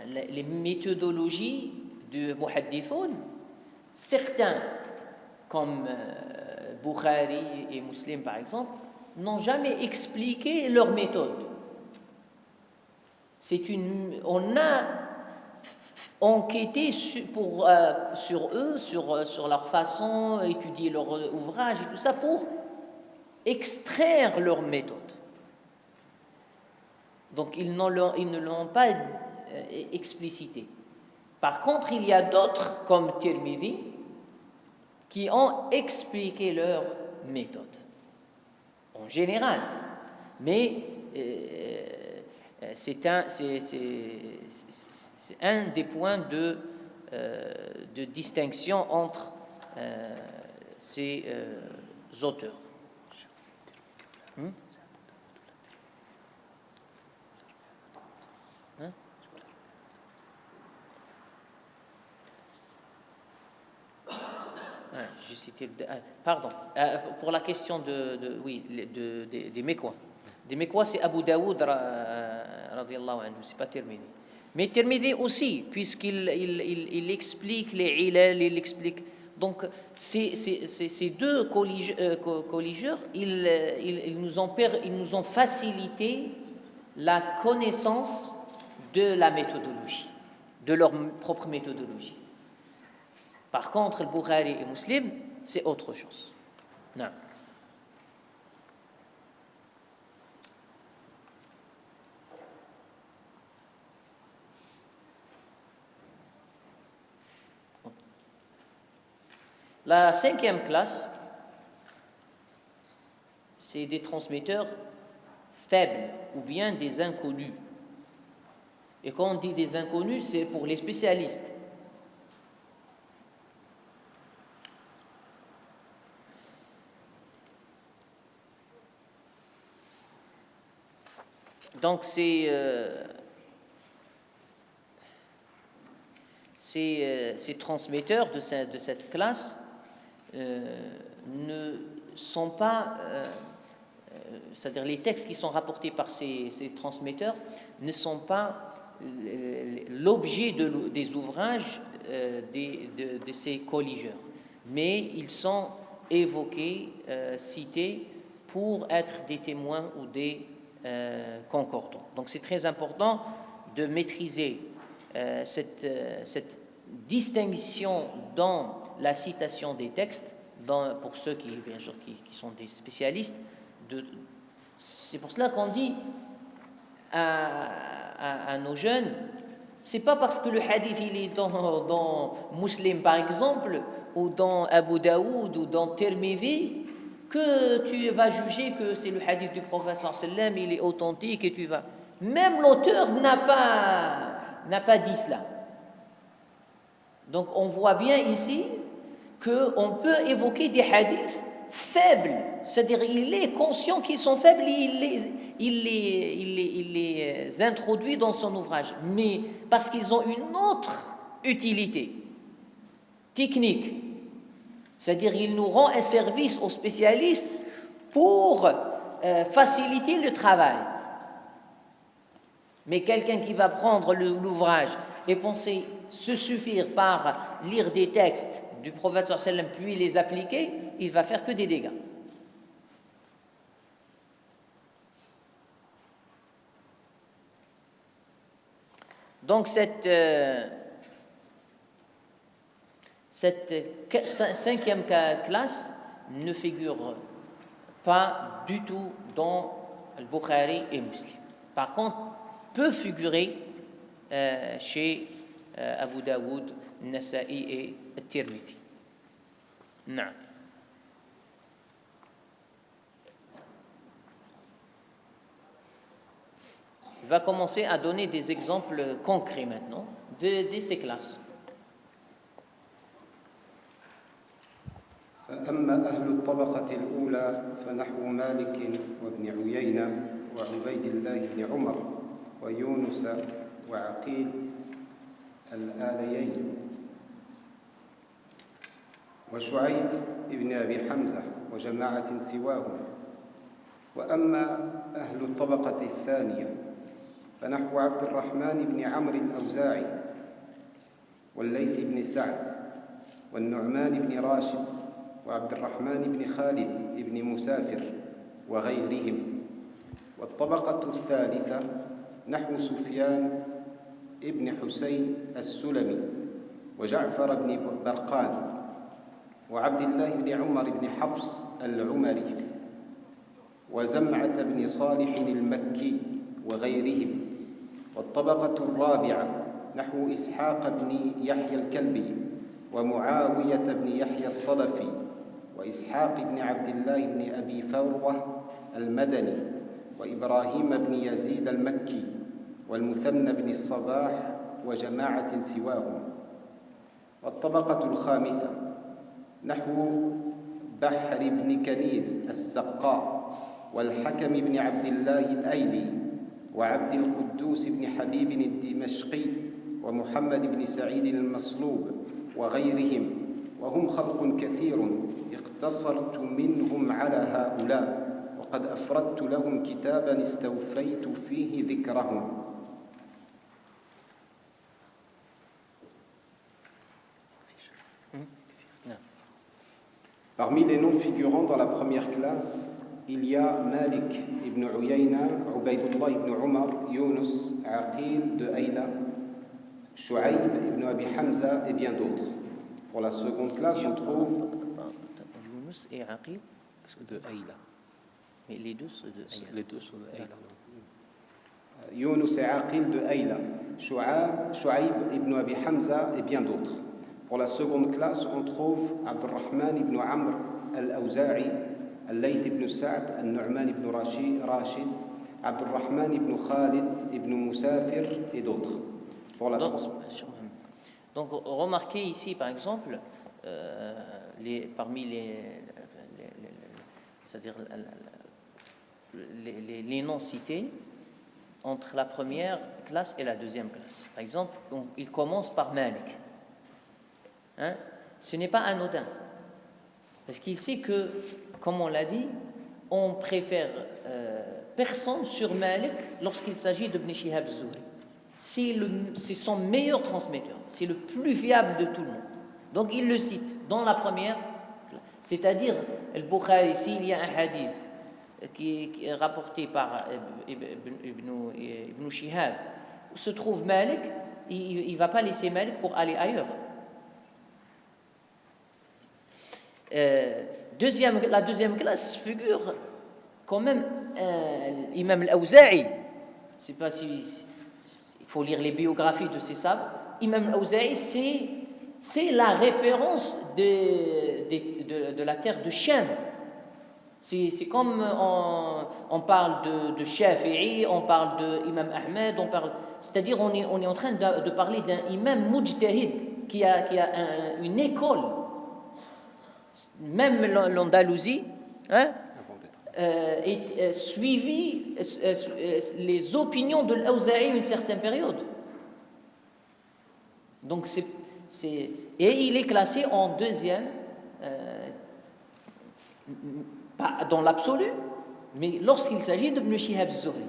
les méthodologies du muhaddithoun, certains, comme Bukhari et Muslim par exemple, n'ont jamais expliqué leur méthode. On a enquêté sur eux, sur leur façon, étudier leur ouvrage et tout ça pour extraire leur méthode. Donc ils ne l'ont pas explicité. Par contre, il y a d'autres, comme Tirmidhi, qui ont expliqué leur méthode, en général. Mais c'est un des points de distinction entre ces auteurs. J'ai cité pardon, pour la question des Mécois. Des Mécois, c'est Abu Daoud radiyallahu anhu, c'est pas Tirmidhi. Mais Tirmidhi aussi, puisqu'il explique les ilal, il explique Donc, ces deux colligeurs, ils nous ont facilité la connaissance de la méthodologie, de leur propre méthodologie. Par contre, le Bukhari et Muslim, c'est autre chose. Non. La 5e classe, c'est des transmetteurs faibles ou bien des inconnus. Et quand on dit des inconnus, c'est pour les spécialistes. Donc ces transmetteurs de cette classe ne sont pas, c'est-à-dire les textes qui sont rapportés par ces transmetteurs ne sont pas l'objet des ouvrages de ces colligeurs, mais ils sont évoqués, cités pour être des témoins ou des concordants. Donc c'est très important de maîtriser cette distinction dans la citation des textes, pour ceux qui, bien sûr, qui sont des spécialistes. C'est pour cela qu'on dit à nos jeunes, c'est pas parce que le hadith il est dans Muslim par exemple, ou dans Abu Daoud ou dans Tirmidhi, que tu vas juger que c'est le hadith du prophète sallallahu alayhi wa sallam, il est authentique et tu vas. Même l'auteur n'a pas dit cela. Donc on voit bien ici qu'on peut évoquer des hadiths faibles, c'est-à-dire il est conscient qu'ils sont faibles, il les introduit dans son ouvrage, mais parce qu'ils ont une autre utilité technique, c'est-à-dire il nous rend un service aux spécialistes pour faciliter le travail. Mais quelqu'un qui va prendre l'ouvrage et penser se suffire par lire des textes du prophète sallallahu alayhi wa sallam puis les appliquer, il va faire que des dégâts. Donc cette 5e classe ne figure pas du tout dans le Bukhari et Muslim. Par contre, peut figurer chez Abu Daoud, Nasa'i et Tirmidhi. Non. Il va commencer à donner des exemples concrets maintenant de ces classes. أما أهل الطبقة الأولى فنحو مالك وابن عيينة وعبيد الله بن عمر ويونس وعقيل الآليين وشعيب بن أبي حمزة وجماعة سواهم. وأما أهل الطبقة الثانية فنحو عبد الرحمن بن عمرو الأوزاعي والليث بن سعد والنعمان بن راشد وعبد الرحمن بن خالد بن مسافر وغيرهم. والطبقة الثالثة نحو سفيان بن حسين السلمي وجعفر بن برقان وعبد الله بن عمر بن حفص العمري وزمعة بن صالح المكي وغيرهم. والطبقة الرابعة نحو إسحاق بن يحيى الكلبي ومعاوية بن يحيى الصدفي وإسحاق بن عبد الله بن أبي فروة المدني وإبراهيم بن يزيد المكي والمثنى بن الصباح وجماعة سواهم. والطبقة الخامسة نحو بحر بن كنيز السقاء والحكم بن عبد الله الأيلي وعبد القدوس بن حبيب الدمشقي ومحمد بن سعيد المصلوب وغيرهم، وهم خلق كثير اقتصرت منهم على هؤلاء وقد أفردت لهم كتابا استوفيت فيه ذكرهم. Non. Parmi les noms figurant dans la première classe, il y a Malik ibn Uyayna, Ubaydullah ibn Umar, Yunus, Aqil de Ayla, Shu'aib ibn Abi Hamza et bien d'autres. Pour la seconde classe, on trouve Yunus et Aqil de Ayla. Mais les deux sont de Ayla. Les deux sont de Ayla. Yunus et Aqil de Ayla, Shu'aib ibn Abi Hamza et bien d'autres. Pour la seconde classe, on trouve Abdurrahman ibn Amr al-Awza'i, Al-Layth ibn Sa'd, Al-Nu'man ibn Rashid, Abdurrahman ibn Khalid ibn Musafir et d'autres. Pour la Donc, remarquez ici, par exemple, parmi c'est-à-dire les noms cités entre la première classe et la deuxième classe. Par exemple, il commence par Malik. Hein? Ce n'est pas anodin. Parce qu'il sait que, comme on l'a dit, on préfère personne sur Malik lorsqu'il s'agit d'Ibn Shihab az-Zuhri. C'est son meilleur transmetteur, c'est le plus fiable de tout le monde. Donc il le cite dans la première, c'est-à-dire le Bukhari, s'il y a un hadith qui est rapporté par Ibn Shihab, où se trouve Malik, il ne va pas laisser Malik pour aller ailleurs. La deuxième classe figure quand même l'imam al-Awza'i. Je ne sais pas si il faut lire les biographies de ces savants. Imam al-Awza'i, c'est la référence de la terre de Sham. C'est comme on parle de Shafi'i, on parle d'Imam Ahmed, c'est-à-dire on est en train de parler d'un imam mujtahid qui a une école. Même l'Andalousie est suivi les opinions de l'Awza'i à une certaine période. Donc et il est classé en deuxième, pas dans l'absolu, mais lorsqu'il s'agit d'Ibn Shihab az-Zuhri.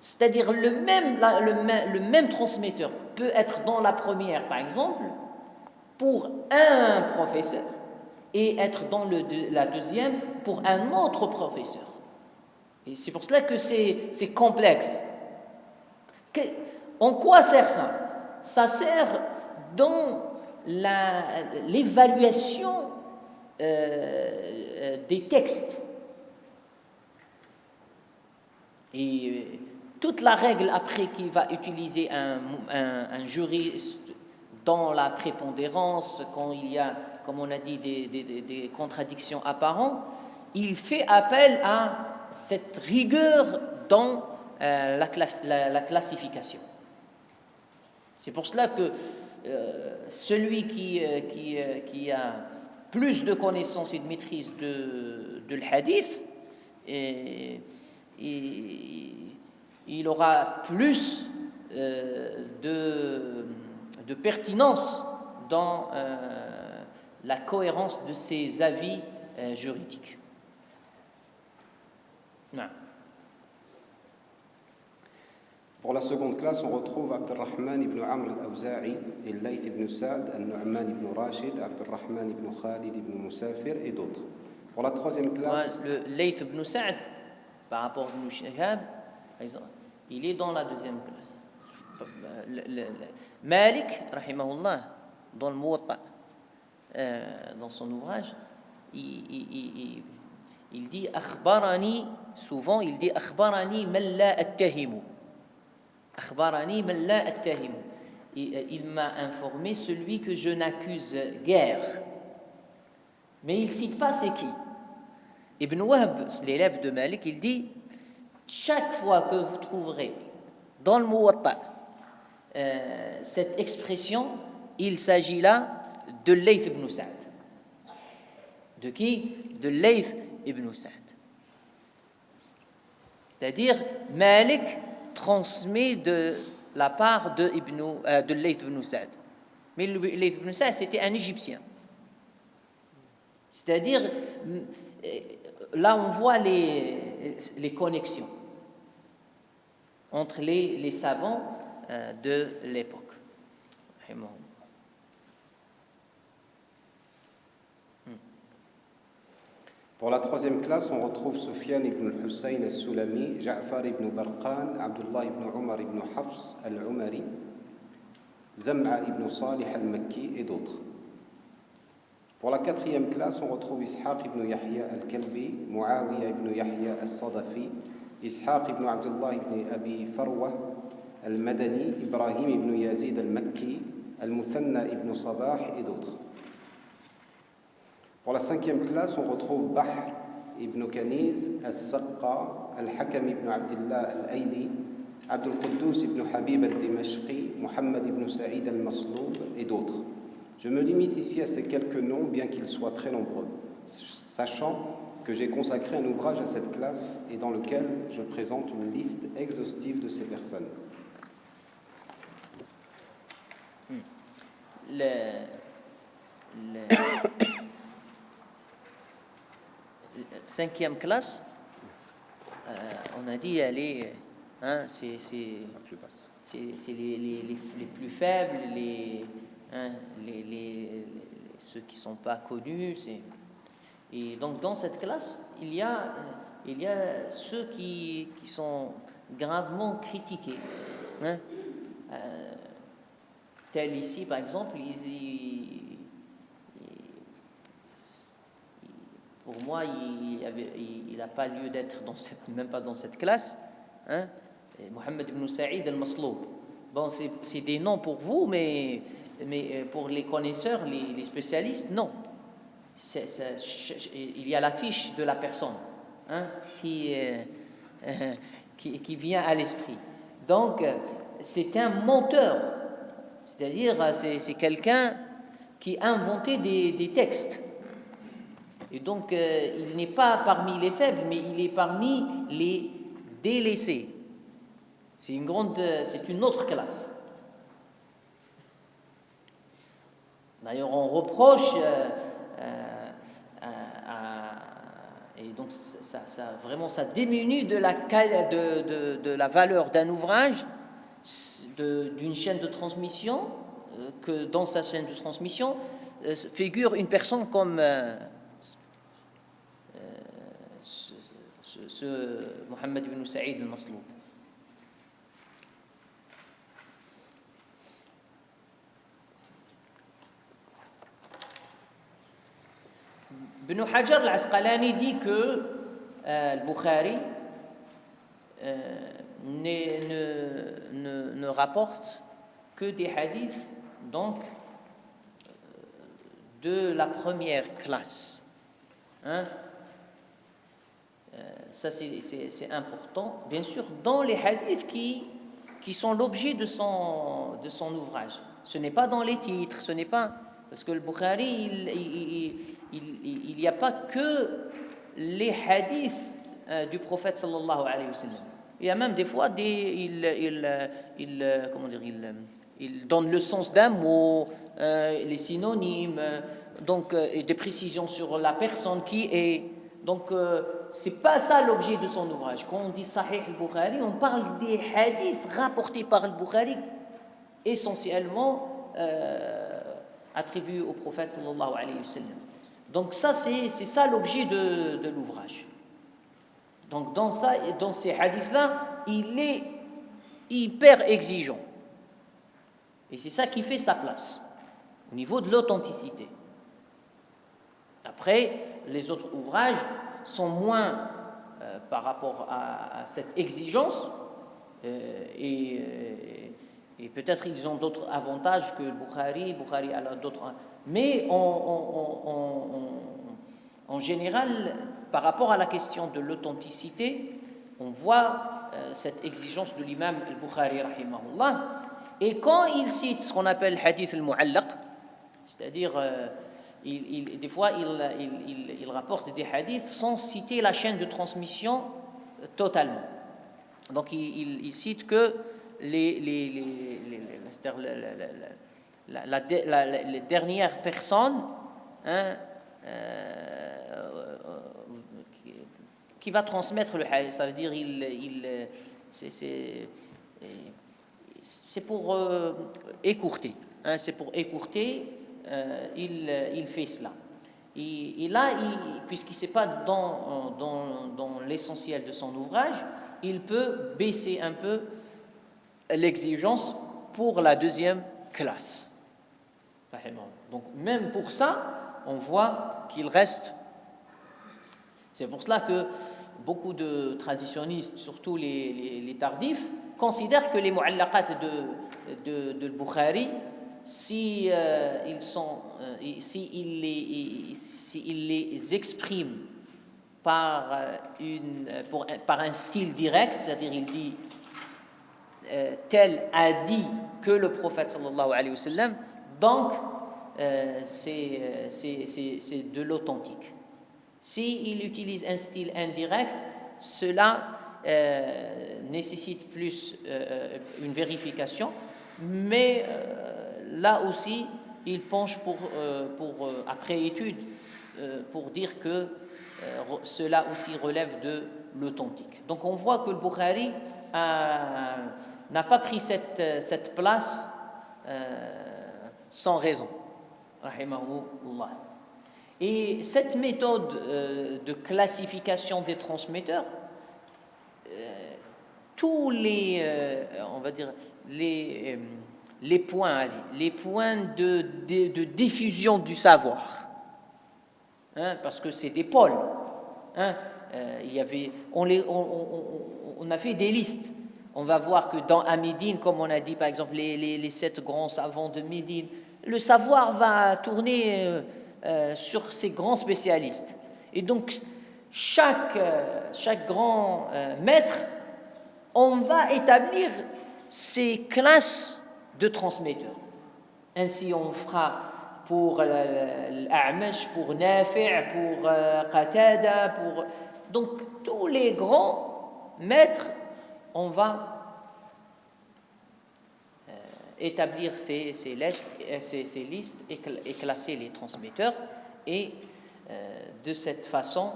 C'est-à-dire le même transmetteur peut être dans la première, par exemple, pour un professeur, et être dans la deuxième pour un autre professeur. Et c'est pour cela que c'est complexe. En quoi sert ça? Ça sert dans l'évaluation des textes. Et toute la règle après qu'il va utiliser un juriste dans la prépondérance, quand il y a, comme on a dit, des contradictions apparentes, il fait appel à cette rigueur dans la classification. C'est pour cela que celui qui a plus de connaissances et de maîtrise de l'hadith, il aura plus de pertinence dans la cohérence de ses avis juridiques. Non. Pour la seconde classe, on retrouve Abdurrahman ibn Amr al-Awza'i, Al-Layth ibn Sa'd, Al-Nu'man ibn Rashid, Abdurrahman ibn Khalid ibn Musafir et d'autres. Pour la troisième classe... Le Layth ibn Sa'd, par rapport à Ibn Shihab, il est dans la deuxième classe. Malik, rahimahullah, dans le Muwatta, dans son ouvrage, il dit akhbarani, souvent il dit akhbarani man la attahimu. Akhbarani man la attahimu. Il m'a informé celui que je n'accuse guère. Mais il ne cite pas c'est qui. Ibn Wahb, l'élève de Malik, il dit chaque fois que vous trouverez dans le Muwatta cette expression, il s'agit là de Layth ibn Sa'd. De qui? De Layth ibn Sa'd. C'est-à-dire, Malik transmet de la part de Layth ibn Sa'd. Mais Layth ibn Sa'd, c'était un Égyptien. C'est-à-dire, là, on voit les connexions entre les savants de l'époque. Pour la troisième classe, on retrouve Soufiane ibn al-Hussein al-Sulami, Ja'far ibn Barqan, Abdullah ibn Omar ibn Hafs al-Umari, Zam'a ibn Salih al-Makki et d'autres. Pour la quatrième classe, on retrouve Ishaq ibn Yahya al-Kalbi, Muawiya ibn Yahya al-Sadafi, Ishaq ibn Abdullah ibn Abi Farwa al-Madani, Ibrahim ibn Yazid al-Makki, al-Muthanna ibn Sabah et d'autres. Pour la cinquième classe, on retrouve Bahr ibn Kaniz, al-Saqqa, al-Hakam ibn Abdullah al-Ayli, Abdul Quddus ibn Habib al-Dimashqi, Muhammad ibn Sa'id al-Masloub et d'autres. Je me limite ici à ces quelques noms, bien qu'ils soient très nombreux, sachant que j'ai consacré un ouvrage à cette classe et dans lequel je présente une liste exhaustive de ces personnes. Cinquième classe, on a dit, elle est, c'est les plus faibles, ceux qui ne sont pas connus. Et donc dans cette classe, il y a ceux qui sont gravement critiqués. Tel ici, par exemple, pour moi, il n'a pas lieu d'être même pas dans cette classe. Mohammed ibn Sa'id al-Masloub. Bon, c'est des noms pour vous, mais pour les connaisseurs, les spécialistes, non. Il y a la fiche de la personne qui vient à l'esprit. Donc, c'est un menteur, c'est-à-dire c'est quelqu'un qui a inventé des textes. Et donc, il n'est pas parmi les faibles, mais il est parmi les délaissés. C'est une autre classe. D'ailleurs, on reproche, et donc ça diminue de la valeur d'un ouvrage, d'une chaîne de transmission, que dans sa chaîne de transmission figure une personne comme ce Mohammed ibn Sa'id al-Masloub. Ibn Hajar al-Asqalani dit que al-Bukhari ne rapporte que des hadiths donc de la première classe. Ça c'est important, bien sûr, dans les hadiths qui sont l'objet de son ouvrage. Ce n'est pas dans les titres, ce n'est pas parce que le Bukhari il n'y a pas que les hadiths du prophète sallallahu alayhi wa sallam. Il y a même des fois il donne le sens d'un mot, les synonymes, donc et des précisions sur la personne qui est. Donc c'est pas ça l'objet de son ouvrage. Quand on dit Sahih al-Bukhari, on parle des hadiths rapportés par al-Bukhari, essentiellement attribués au prophète sallallahu alayhi wa sallam. Donc ça c'est ça l'objet de l'ouvrage. Donc dans ces hadiths-là, il est hyper exigeant. Et c'est ça qui fait sa place au niveau de l'authenticité. Après, les autres ouvrages sont moins par rapport à cette exigence et peut-être ils ont d'autres avantages que le Bukhari a d'autres. Mais en général, par rapport à la question de l'authenticité, on voit cette exigence de l'imam al-Bukhari rahimahullah. Et quand il cite ce qu'on appelle hadith al-mu'allaq, c'est-à-dire des fois il rapporte des hadiths sans citer la chaîne de transmission totalement. Donc il cite que les dernières personnes qui va transmettre le hadith. Ça veut dire c'est pour écourter. C'est pour écourter, il fait cela. Et là, puisqu'il n'est pas dans l'essentiel de son ouvrage, il peut baisser un peu l'exigence pour la deuxième classe. Donc même pour ça, on voit qu'il reste. C'est pour cela que beaucoup de traditionnistes, surtout les tardifs, considèrent que les mu'allaqat de Bukhari, si il les exprime par un style direct, c'est-à-dire il dit tel a dit que le prophète sallallahu alayhi wa sallam, donc c'est de l'authentique. S'il utilise un style indirect, cela nécessite plus une vérification, mais là aussi, il penche après étude pour dire que cela aussi relève de l'authentique. Donc on voit que le Bukhari n'a pas pris cette place sans raison. Rahimahullah. Et cette méthode de classification des transmetteurs, tous on va dire, les points de diffusion du savoir, parce que c'est des pôles. On a fait des listes. On va voir que à Médine, comme on a dit par exemple les 7 grands savants de Médine, le savoir va tourner sur ces grands spécialistes. Et donc, chaque grand maître, on va établir ces classes de transmetteurs. Ainsi, on fera pour l'A'mash, pour Nafi', pour Qatada, donc tous les grands maîtres, on va établir ces listes et classer les transmetteurs, et de cette façon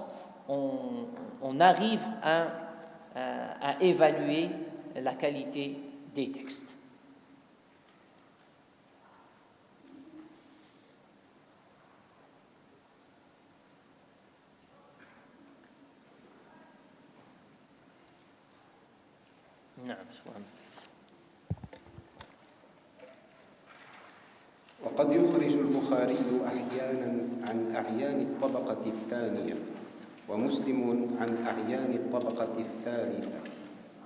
on arrive à évaluer la qualité des textes. وقد يخرج البخاري أحيانا عن أعيان الطبقة الثانية، ومسلم عن أعيان الطبقة الثالثة،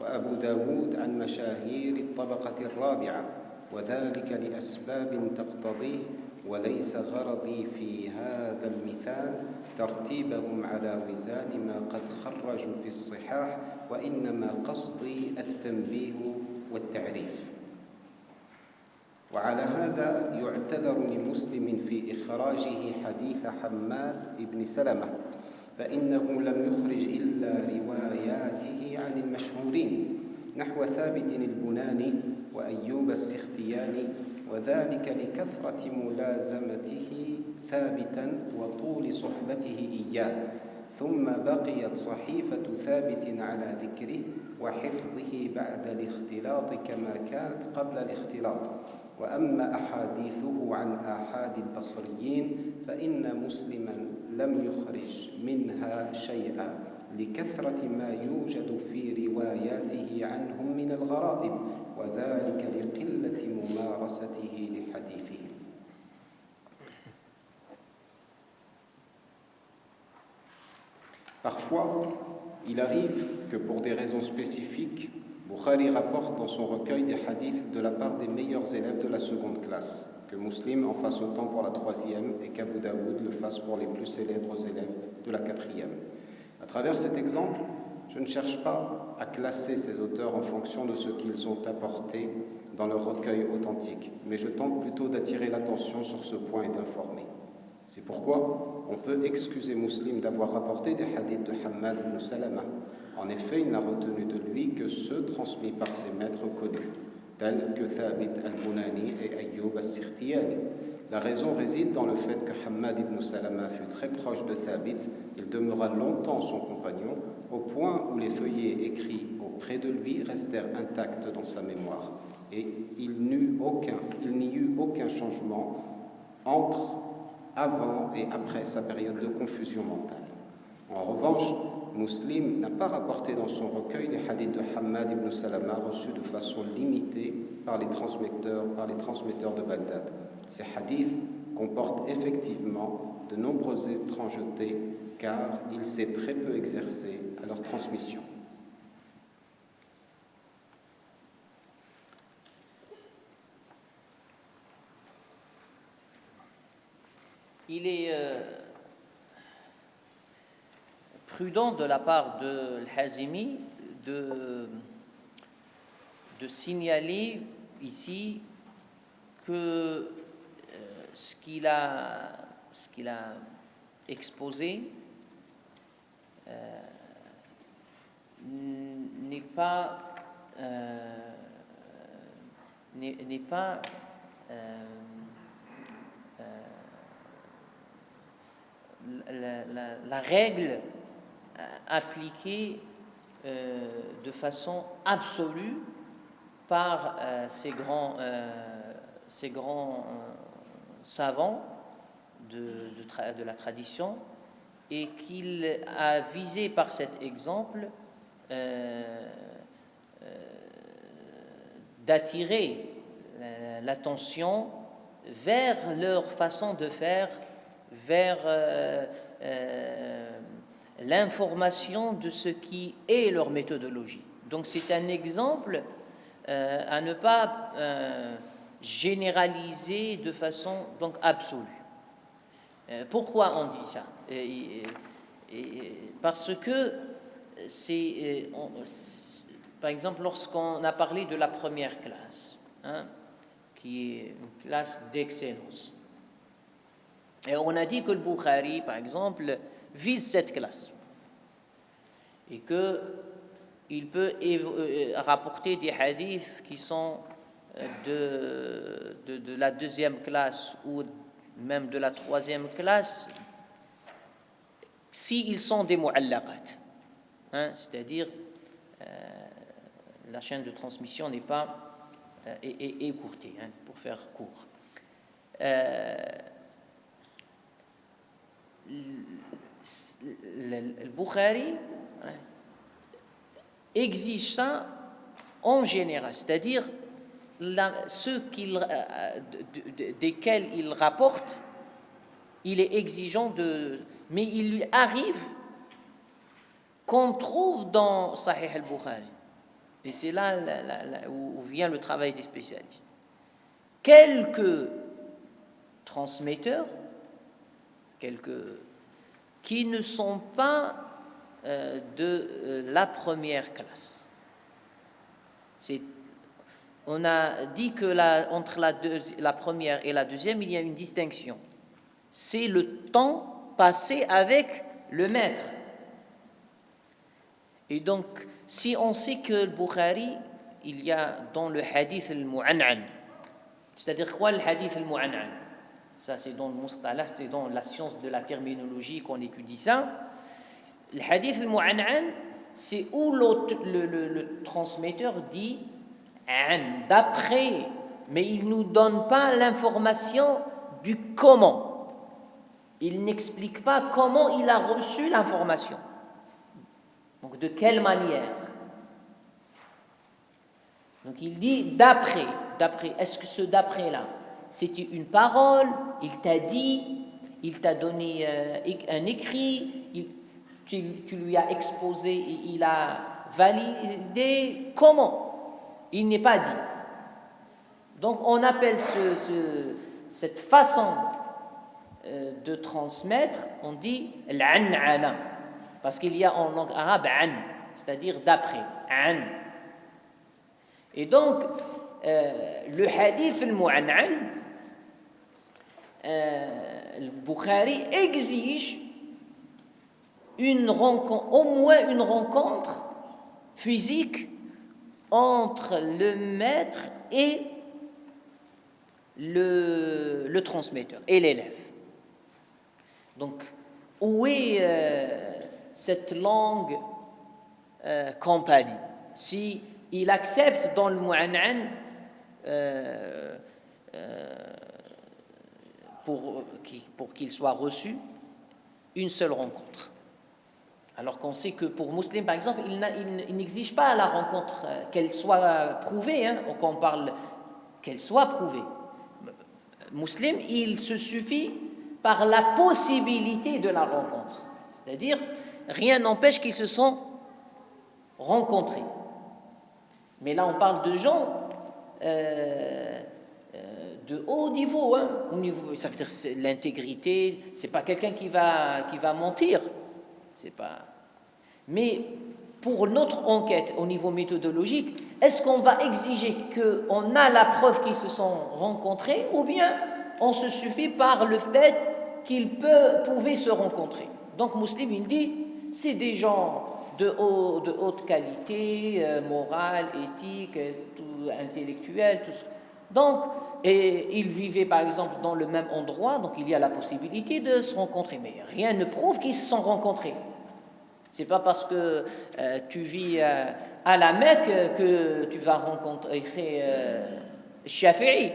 وأبو داود عن مشاهير الطبقة الرابعة، وذلك لأسباب تقتضيه، وليس غرضي في هذا المثال ترتيبهم على وزان ما قد خرجوا في الصحاح، وإنما قصدي التنبيه والتعريف. وعلى هذا يعتذر لمسلم في إخراجه حديث حماد بن سلمة، فإنه لم يخرج إلا رواياته عن المشهورين نحو ثابت البناني وأيوب السختياني، وذلك لكثرة ملازمته ثابتا وطول صحبته إياه، ثم بقيت صحيفة ثابت على ذكره وحفظه بعد الاختلاط كما كانت قبل الاختلاط. وأما أحاديثه عن آحاد البصريين فإن مسلما لم يخرج منها شيئا لكثرة ما يوجد في رواياته عنهم من الغرائب، وذلك لقلة ممارسته لحديثهم. Parfois, il arrive que pour des raisons spécifiques, Bukhari rapporte dans son recueil des hadiths de la part des meilleurs élèves de la seconde classe, que Muslim en fasse autant pour la troisième et qu'Abu Daoud le fasse pour les plus célèbres élèves de la quatrième. À travers cet exemple, je ne cherche pas à classer ces auteurs en fonction de ce qu'ils ont apporté dans leur recueil authentique, mais je tente plutôt d'attirer l'attention sur ce point et d'informer. C'est pourquoi on peut excuser Muslim d'avoir rapporté des hadiths de Hammad ibn Salama. En effet, il n'a retenu de lui que ceux transmis par ses maîtres connus, tels que Thabit al-Bunani et Ayyub al-Sirtiyani. La raison réside dans le fait que Hammad ibn Salama fut très proche de Thabit, il demeura longtemps son compagnon, au point où les feuillets écrits auprès de lui restèrent intacts dans sa mémoire. Et il n'y eut aucun changement entre avant et après sa période de confusion mentale. En revanche, Muslim n'a pas rapporté dans son recueil les hadiths de Hammad ibn Salama reçus de façon limitée par les transmetteurs de Bagdad. Ces hadiths comportent effectivement de nombreuses étrangetés car il s'est très peu exercé à leur transmission. Il est prudent de la part de Al-Hazimi de signaler ici que ce qu'il a exposé n'est pas la règle appliquée de façon absolue par ces grands savants de la tradition, et qu'il a visé par cet exemple d'attirer l'attention vers leur façon de faire, vers l'information de ce qui est leur méthodologie. Donc c'est un exemple à ne pas généraliser de façon donc absolue. Pourquoi on dit ça? Parce que par exemple, lorsqu'on a parlé de la première classe, qui est une classe d'excellence, et on a dit que le Bukhari, par exemple, vise cette classe, et qu'il peut rapporter des hadiths qui sont de la deuxième classe ou même de la troisième classe, s'ils sont des mu'allaqat, c'est-à-dire la chaîne de transmission n'est pas écourtée, pour faire court. Le Bukhari exige ça en général, c'est-à-dire ceux desquels il rapporte, il est exigeant mais il lui arrive qu'on trouve dans Sahih al-Bukhari, et c'est là où vient le travail des spécialistes, quelques transmetteurs, qui ne sont pas de la première classe. On a dit que entre la première et la deuxième, il y a une distinction. C'est le temps passé avec le maître. Et donc, si on sait que le Bukhari, il y a dans le hadith al-mu'an'an, c'est-à-dire quoi le hadith al-mu'an'an? Ça, c'est dans le mustalah, c'est dans la science de la terminologie qu'on étudie ça. Le hadith al-mu'an'an, c'est où le transmetteur dit d'après, mais il ne nous donne pas l'information du comment. Il n'explique pas comment il a reçu l'information. Donc, de quelle manière? Donc, il dit d'après. Est-ce que ce d'après-là, c'était une parole? Il t'a dit, il t'a donné un écrit, tu lui as exposé et il a validé? Comment? Il n'est pas dit. Donc, on appelle cette façon de transmettre, on dit l'an'ana, parce qu'il y a en langue arabe an, c'est-à-dire d'après, an. Et donc, le hadith al-mu'an'an, le Bukhari exige au moins une rencontre physique entre le maître et le transmetteur et l'élève. Donc, où est cette langue compagnie? Si il accepte dans le mu'an'an pour qu'il soit reçu une seule rencontre. Alors qu'on sait que pour musulman, par exemple, il n'exige pas la rencontre qu'elle soit prouvée, quand on parle qu'elle soit prouvée. Musulman, il se suffit par la possibilité de la rencontre. C'est-à-dire, rien n'empêche qu'ils se sont rencontrés. Mais là, on parle de gens de haut niveau, au niveau, ça veut dire c'est l'intégrité. C'est pas quelqu'un qui va mentir. C'est pas. Mais pour notre enquête au niveau méthodologique, est-ce qu'on va exiger qu'on a la preuve qu'ils se sont rencontrés, ou bien on se suffit par le fait qu'ils pouvaient se rencontrer? Donc, Muslim, il dit, c'est des gens de haute qualité, morale, éthique, intellectuelle, tout ça. Donc, et ils vivaient par exemple dans le même endroit, donc il y a la possibilité de se rencontrer. Mais rien ne prouve qu'ils se sont rencontrés. C'est pas parce que tu vis à la Mecque que tu vas rencontrer Shafi'i.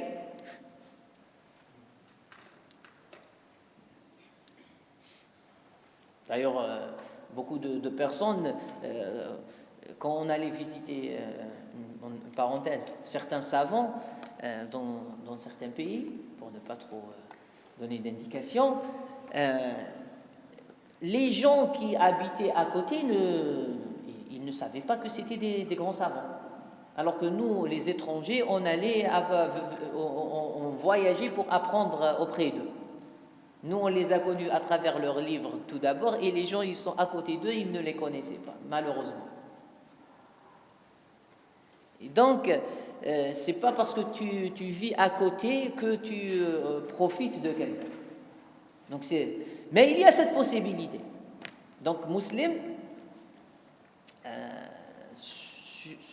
D'ailleurs, beaucoup de personnes, quand on allait visiter, en parenthèse, certains savants dans certains pays, pour ne pas trop donner d'indications, les gens qui habitaient à côté, ils ne savaient pas que c'était des grands savants. Alors que nous, les étrangers, on voyageait pour apprendre auprès d'eux. Nous, on les a connus à travers leurs livres tout d'abord, et les gens, ils sont à côté d'eux, ils ne les connaissaient pas, malheureusement. Et donc, c'est pas parce que tu vis à côté que tu profites de quelqu'un. Donc mais il y a cette possibilité. Donc, Muslim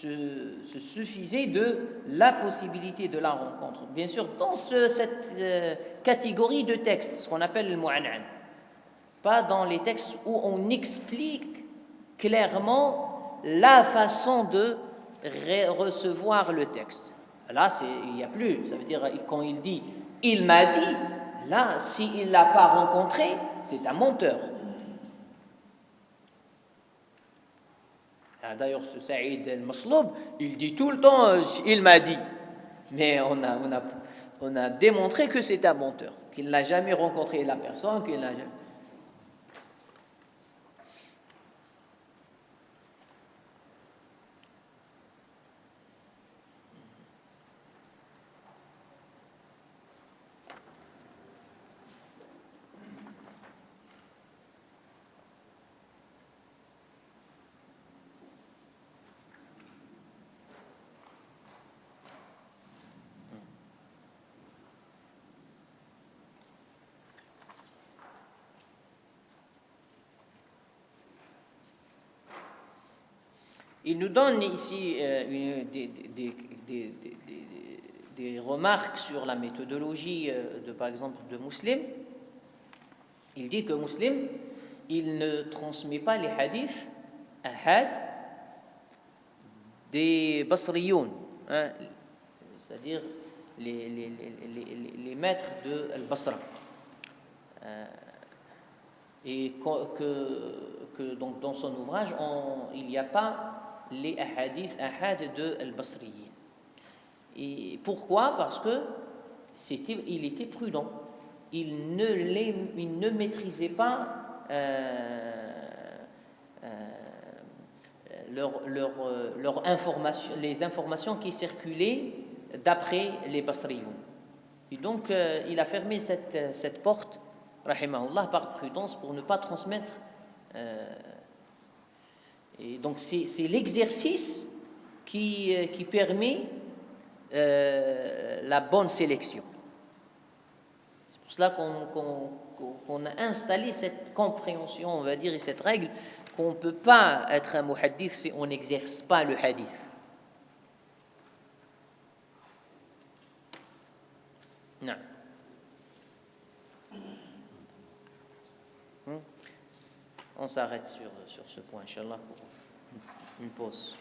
se suffisait de la possibilité de la rencontre. Bien sûr, dans cette catégorie de textes, ce qu'on appelle le mu'an'an, pas dans les textes où on explique clairement la façon de recevoir le texte. Là, il n'y a plus. Ça veut dire, quand il dit « il m'a dit », là, s'il ne l'a pas rencontré, c'est un menteur. D'ailleurs, ce Saïd al-Masloub, il dit tout le temps « il m'a dit ». Mais on a démontré que c'est un menteur, qu'il n'a jamais rencontré la personne, qu'il n'a jamais... Il nous donne ici des remarques sur la méthodologie par exemple, de Muslim. Il dit que Muslim, il ne transmet pas les hadiths ahad des basriyoun, c'est-à-dire les maîtres de Al-Basra. Et que donc dans son ouvrage, il n'y a pas les hadiths ahad de Al-Basriyin. Et pourquoi? Parce que il était prudent. Il ne maîtrisait pas les informations qui circulaient d'après les Basriyoun. Et donc, il a fermé cette porte, rahimahullah, par prudence, pour ne pas transmettre. Et donc, c'est l'exercice qui permet la bonne sélection. C'est pour cela qu'on a installé cette compréhension, on va dire, et cette règle qu'on ne peut pas être un muhaddith si on n'exerce pas le hadith. Non. On s'arrête sur ce point, Inch'Allah, pour une pause.